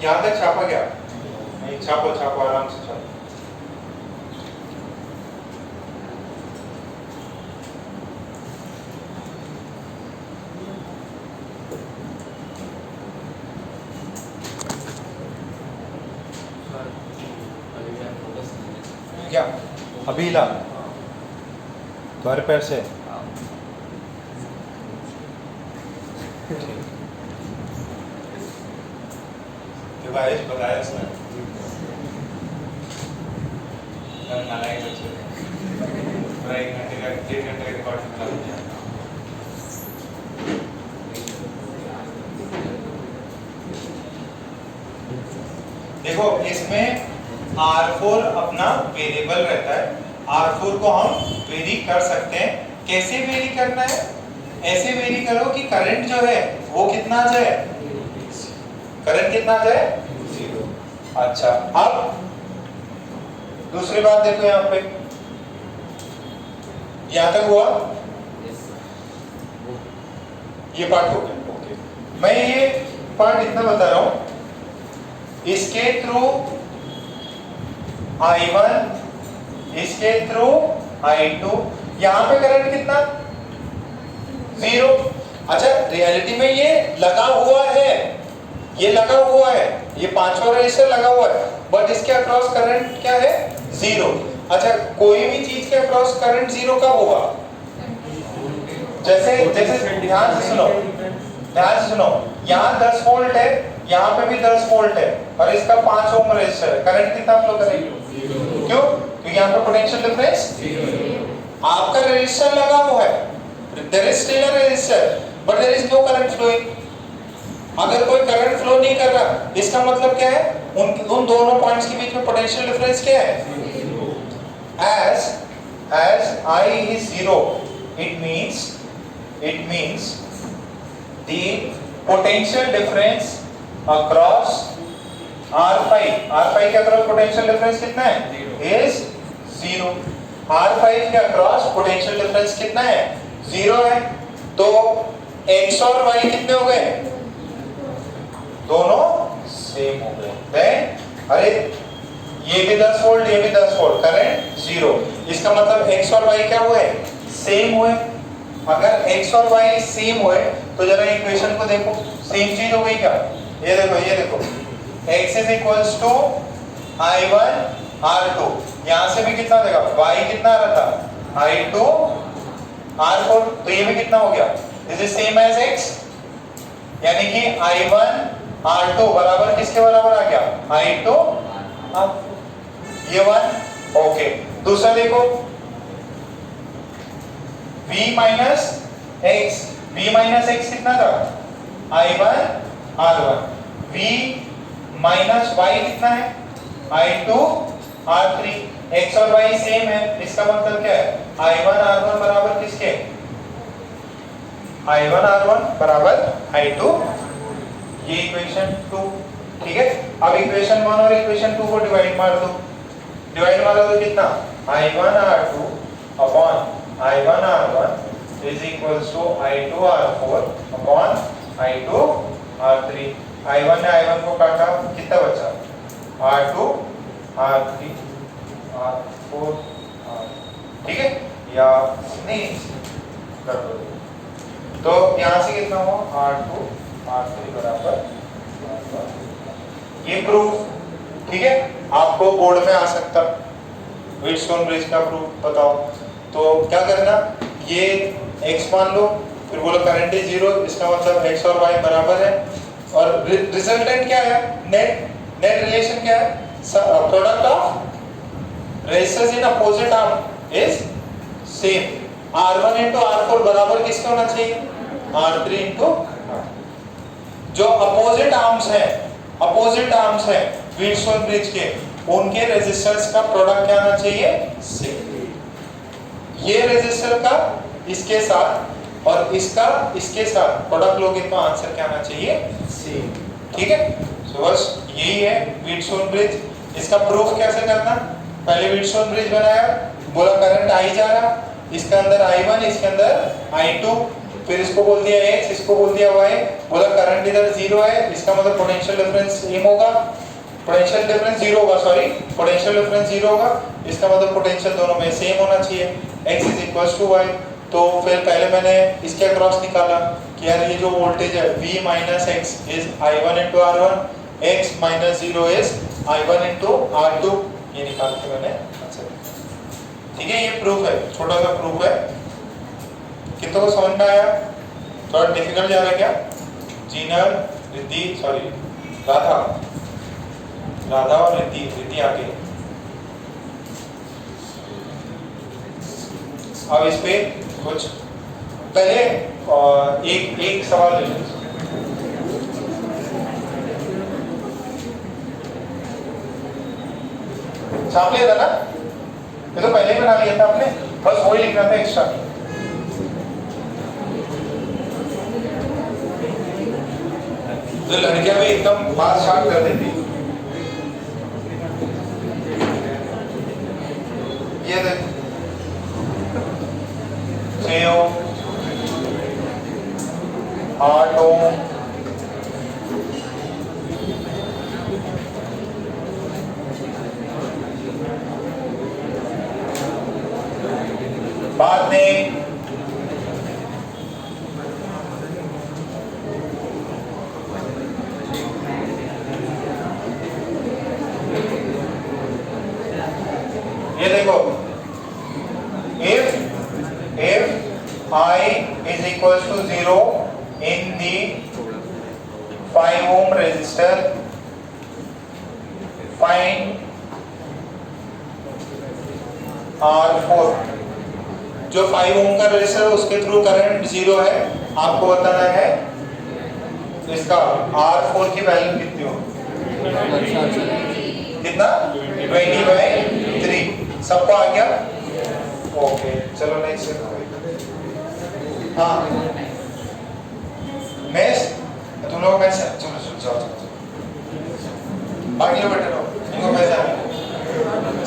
यहाँ तक छापा गया? नहीं, छापो छापो आराम से छापो। क्या अभी ला तुम्हारे पैर से? डिवाइस बताया इसने नालायक बच्चे पूरा 1 घंटे का 1.5 घंटे का रिकॉर्ड निकाल दिया। देखो इसमें R4 अपना वेरिएबल रहता है, R4 को हम वेरी कर सकते हैं। कैसे वेरी करना है? ऐसे वेरी करो कि करंट जो है वो कितना आ जाए, करंट कितना आ जाए, 0। अच्छा, अब दूसरी बात देखो, यहाँ पे यहां तक हुआ, ये पार्ट हो गया। ओके, मैं ये पार्ट इतना बता रहा हूं, इसके थ्रू I1, इसके थ्रू I2, यहां पे करंट कितना, 0। अच्छा, रियलिटी में ये लगा हुआ है, ये लगा हुआ है, ये पांचवा रेजिस्टर लगा हुआ है, बट इसके अक्रॉस करंट क्या है, 0। अच्छा, कोई भी चीज के अक्रॉस करंट 0 कब होगा? जैसे ध्यान से सुनो, यहाँ 10 वोल्ट है, यहाँ पे भी 10 वोल्ट है, और इसका 5 ओम रेजिस्टर है, करंट कितना फ्लो करेगी? क्यों? क्योंकि यहाँ पे पोटेंशियल डिफरेंस 0। आपका रेजिस्टर लगा हुआ है, there is still a resistor, but there is no current flowing. अगर कोई करंट फ्लो नहीं कर रहा, इसका मतलब क्या है? उन दोनों पॉइंट्स के बीच में पोटेंशियल डिफरेंस क्या है? as I is 0, it means the potential difference across R5 के अक्रॉस पोटेंशियल डिफरेंस कितना है? is 0। R5 के अक्रॉस पोटेंशियल डिफरेंस कितना है? 0 है। तो X और Y कितने हो गए? दोनों सेम हो गए। अरे ये भी 10 वोल्ट, ये भी 10 वोल्ट, करंट 0। इसका मतलब X और Y क्या हुए? सेम हुए। अगर X और Y सेम हुए तो जरा इक्वेशन को देखो, सेम चीज हो गई क्या? ये देखो X is equals to I1 R2, यहाँ से भी कितना देगा? Y कितना आ रहा था? I2 R4, तो ये भी कितना हो गया? This is same as X, यानी कि I1 R2 बराबर किसके बराबर आ गया? I2 ये 1। ओके, दूसरा देखो V minus X कितना था? I1 R1। V minus Y कितना है? I2 R3। X और Y सेम है, इसका मतलब क्या है? I1 R1 बराबर किसके? I1 R1 बराबर I2, ये इक्वेशन 2। ठीक है, अब इक्वेशन 1 और इक्वेशन 2 को डिवाइड मार दो तो कितना? I1 R2 upon I1 R1 is equals to I2 R4 upon I2 R3। I1 ने I1 को काटा, कितना बचा? R2 R3 R4 ठीक है, या नहीं कर दो। तो यहाँ से कितना हुआ? R2 R3 बराबर, ये प्रूफ। ठीक है, आपको बोर्ड में आ सकता, व्हीटस्टोन ब्रिज का प्रूफ बताओ। तो क्या करना, ये x मान लो, फिर बोलो करंट इज 0, इसका मतलब x और y बराबर है, और रिजल्टेंट क्या है? नेट रिलेशन क्या है? Product of resistance in opposite arm is same. R1 into R4 बराबर किसका होना चाहिए? R3 into जो अपोजिट आर्म्स हैं व्हीटस्टोन ब्रिज के, उनके रेजिस्टेंस का प्रोडक्ट क्या आना चाहिए? सेम। ये रेजिस्टर का इसके साथ और इसका इसके साथ प्रोडक्ट लोगे तो आंसर क्या आना चाहिए? सेम। ठीक है, सो बस यही है व्हीटस्टोन ब्रिज। इसका प्रूफ कैसे करना? पहले व्हीटस्टोन ब्रिज बनाया, बोला करंट आई जा रहा, इसके अंदर I1, इसके अंदर I2, फिर इसको बोल दिया x, इसको बोल दिया y, बोला करंट इधर 0 है, इसका मतलब पोटेंशियल डिफरेंस सेम होगा, पोटेंशियल डिफरेंस 0 होगा, सॉरी पोटेंशियल डिफरेंस 0 होगा, इसका मतलब पोटेंशियल दोनों में सेम होना चाहिए, x is equal to y। तो फिर पहले मैंने इसके अक्रॉस निकाला कि यार ये जो वोल्टेज है v minus x is I1 into R1, x minus 0 is I1 into R2, ये निकाल के मैंने आंसर। ठीक है, ये प्रूफ है, छोटा सा प्रूफ है। कितनों को समझ में आया? थोड़ा डिफिकल्ट जा रहा है क्या? जीनल, रिद्धि, सॉरी राधा और रिद्धि आगे। अब इस पे कुछ पहले एक सवाल ले लो। छाप लिया था ना? ये तो पहले ही बना लिया था आपने, बस वही लिखना था एक्स्ट्रा। तो लड़कियां भी एकदम बात स्टार्ट कर देती। ये देख 6 ओम, 8 ओम, बाद में ये देखो if I is equals to 0 in the 5 ohm resistor, find R4। जो 5 ओम का रेजिस्टर है उसके थ्रू करंट 0 है, आपको बताना है इसका R4 की वैल्यू कितनी हो, कितना 20/3। सबको आ गया? ओके, चलो नेक्स्ट। हाँ नेक्स्ट तुम लोग पैसे, चलो चलो जाओ बाकी लोग बैठे रहो, इनको पैसे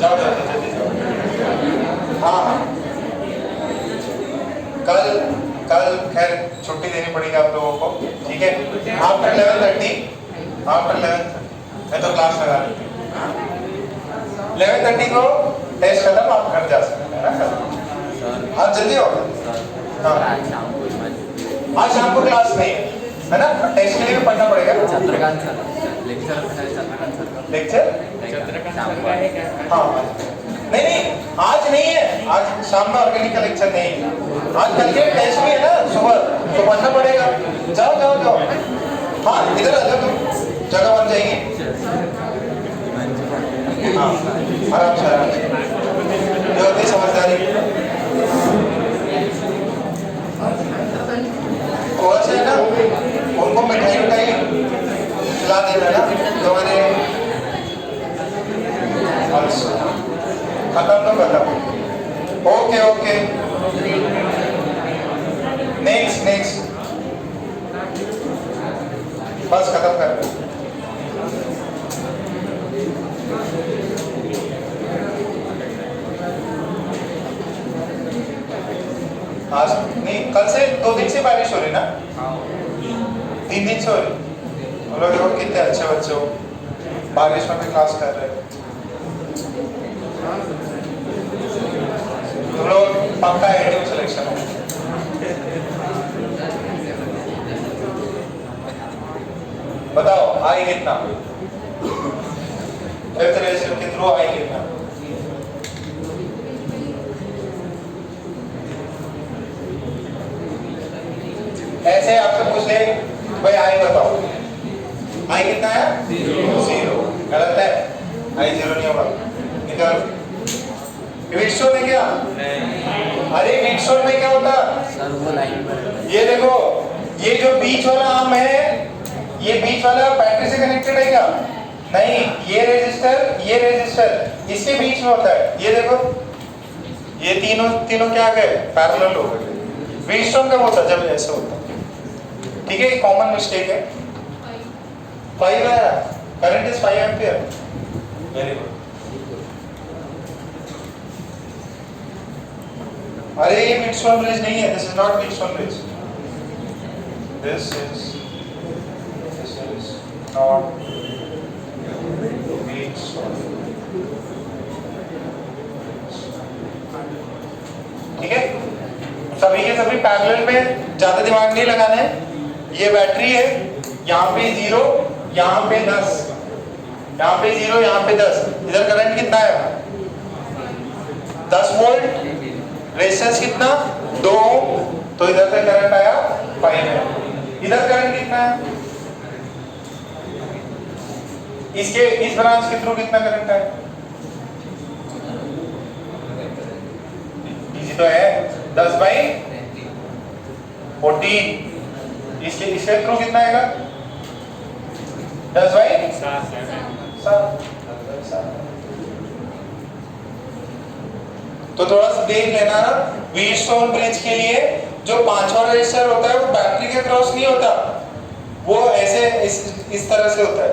जाओ जाओ जल्दी जाओ। हाँ कल खैर छुट्टी देनी पड़ेगी आप लोगों को, ठीक है? आफ्टर 11:30 मैं तो क्लास लगा रही थी 11:30 को टेस्ट खत्म, आप घर जा सकते हैं ना? हाँ जल्दी हो। हाँ आज शाम को क्लास नहीं है ना? टेस्ट के लिए भी पढ़ना पड़ेगा। लेक्चर हाँ नहीं आज नहीं है, आज शाम में ऑर्गेनिक का लेक्चर नहीं है, आज कल के टेस्ट भी है ना सुबह, तो पढ़ना पड़ेगा। जाओ जाओ जाओ, हाँ इधर आ जाओ, तुम जगह बन जाएगी। हाँ आराम से जो होती समझदारी। थोड़ा सा है ना उनको मिठाई खिला देना ना, तो मैंने खत्म तो खत्म। ओके नेक्स्ट बस खत्म कर। आज नहीं, कल से 2 दिन से बारिश हो रही ना? 3 दिन से हो रही। हम लोग देखो कितने अच्छे बच्चे हो, बारिश में भी क्लास कर रहे हो। तुम लोग पक्का एडिटिव सिलेक्शन हो। बताओ आई कितना? 5th रेजिस्टर के थ्रू आई कितना? ऐसे आपसे पूछ ले भाई आई बताओ, आई कितना है? 0। गलत है, आई 0 नहीं होगा। निकाल व्हीटस्टोन में क्या? अरे व्हीटस्टोन में क्या होता? ये देखो, ये जो बीच वाला आर्म है, ये बीच वाला बैटरी से कनेक्टेड है क्या? नहीं, ये रेजिस्टर इसके बीच में होता है। ये देखो, ये तीनों क्या गए? पैरेलल हो गए। व्हीटस्टोन कब होता? जब ऐसे होता। ठीक है, कॉमन मिस्टेक है। 5 है, current is 5 ampere. Very good. अरे ये व्हीटस्टोन ब्रिज नहीं है, this is not Wheatstone bridge. this is not being solved. ठीक है, सभी के सभी पैरेलल में, ज्यादा दिमाग नहीं लगाना है। ये बैटरी है, यहाँ पे 0, यहाँ पे 10, यहाँ पे 0, यहाँ पे 10। इधर करंट कितना है? 10 वोल्ट। रेजिस्टेंस कितना? 2 ओम। तो इधर से करंट आया 5 है। इधर करंट कितना है? इसके इस ब्रांच के थ्रू कितना करंट है? इसी तो है 10/14। इसके थ्रू कितना आएगा? 10/7। तो थोड़ा सा देख लेना ना, व्हीटस्टोन ब्रिज के लिए जो 5वां रेजिस्टर होता है वो बैटरी के क्रॉस नहीं होता, वो ऐसे इस तरह से होता है।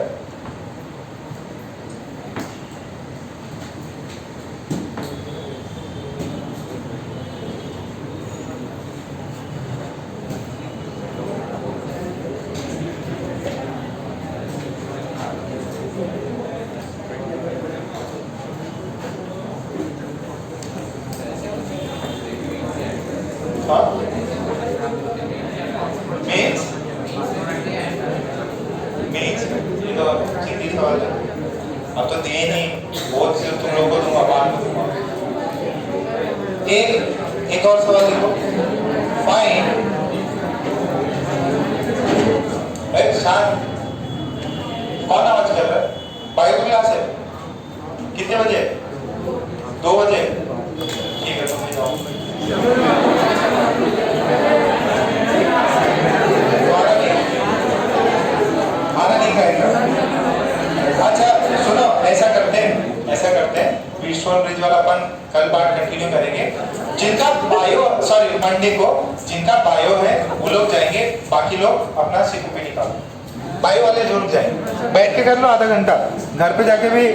मीन्स ये तो सीधी सवाल है, अब तो दिए नहीं, बहुत सिर्फ तुम लोगों को दूंगा, बाद में दूंगा। एक और सवाल देखो, फाइन शांत, कौन आवाज कर रहा है? बायो क्लास है, कितने बजे? 2 बजे। ठीक है, तुम जाओ। अच्छा सुनो, ऐसा करते हैं व्हीटस्टोन ब्रिज वाला अपन कल पार्ट कंटिन्यू करेंगे। जिनका बायो, सॉरी मंडे को जिनका बायो है वो लोग जाएंगे, बाकी लोग अपना सीकूपी निकालो। बायो वाले जरूर जाएंगे, बैठ के कर लो आधा घंटा, घर पे जाके भी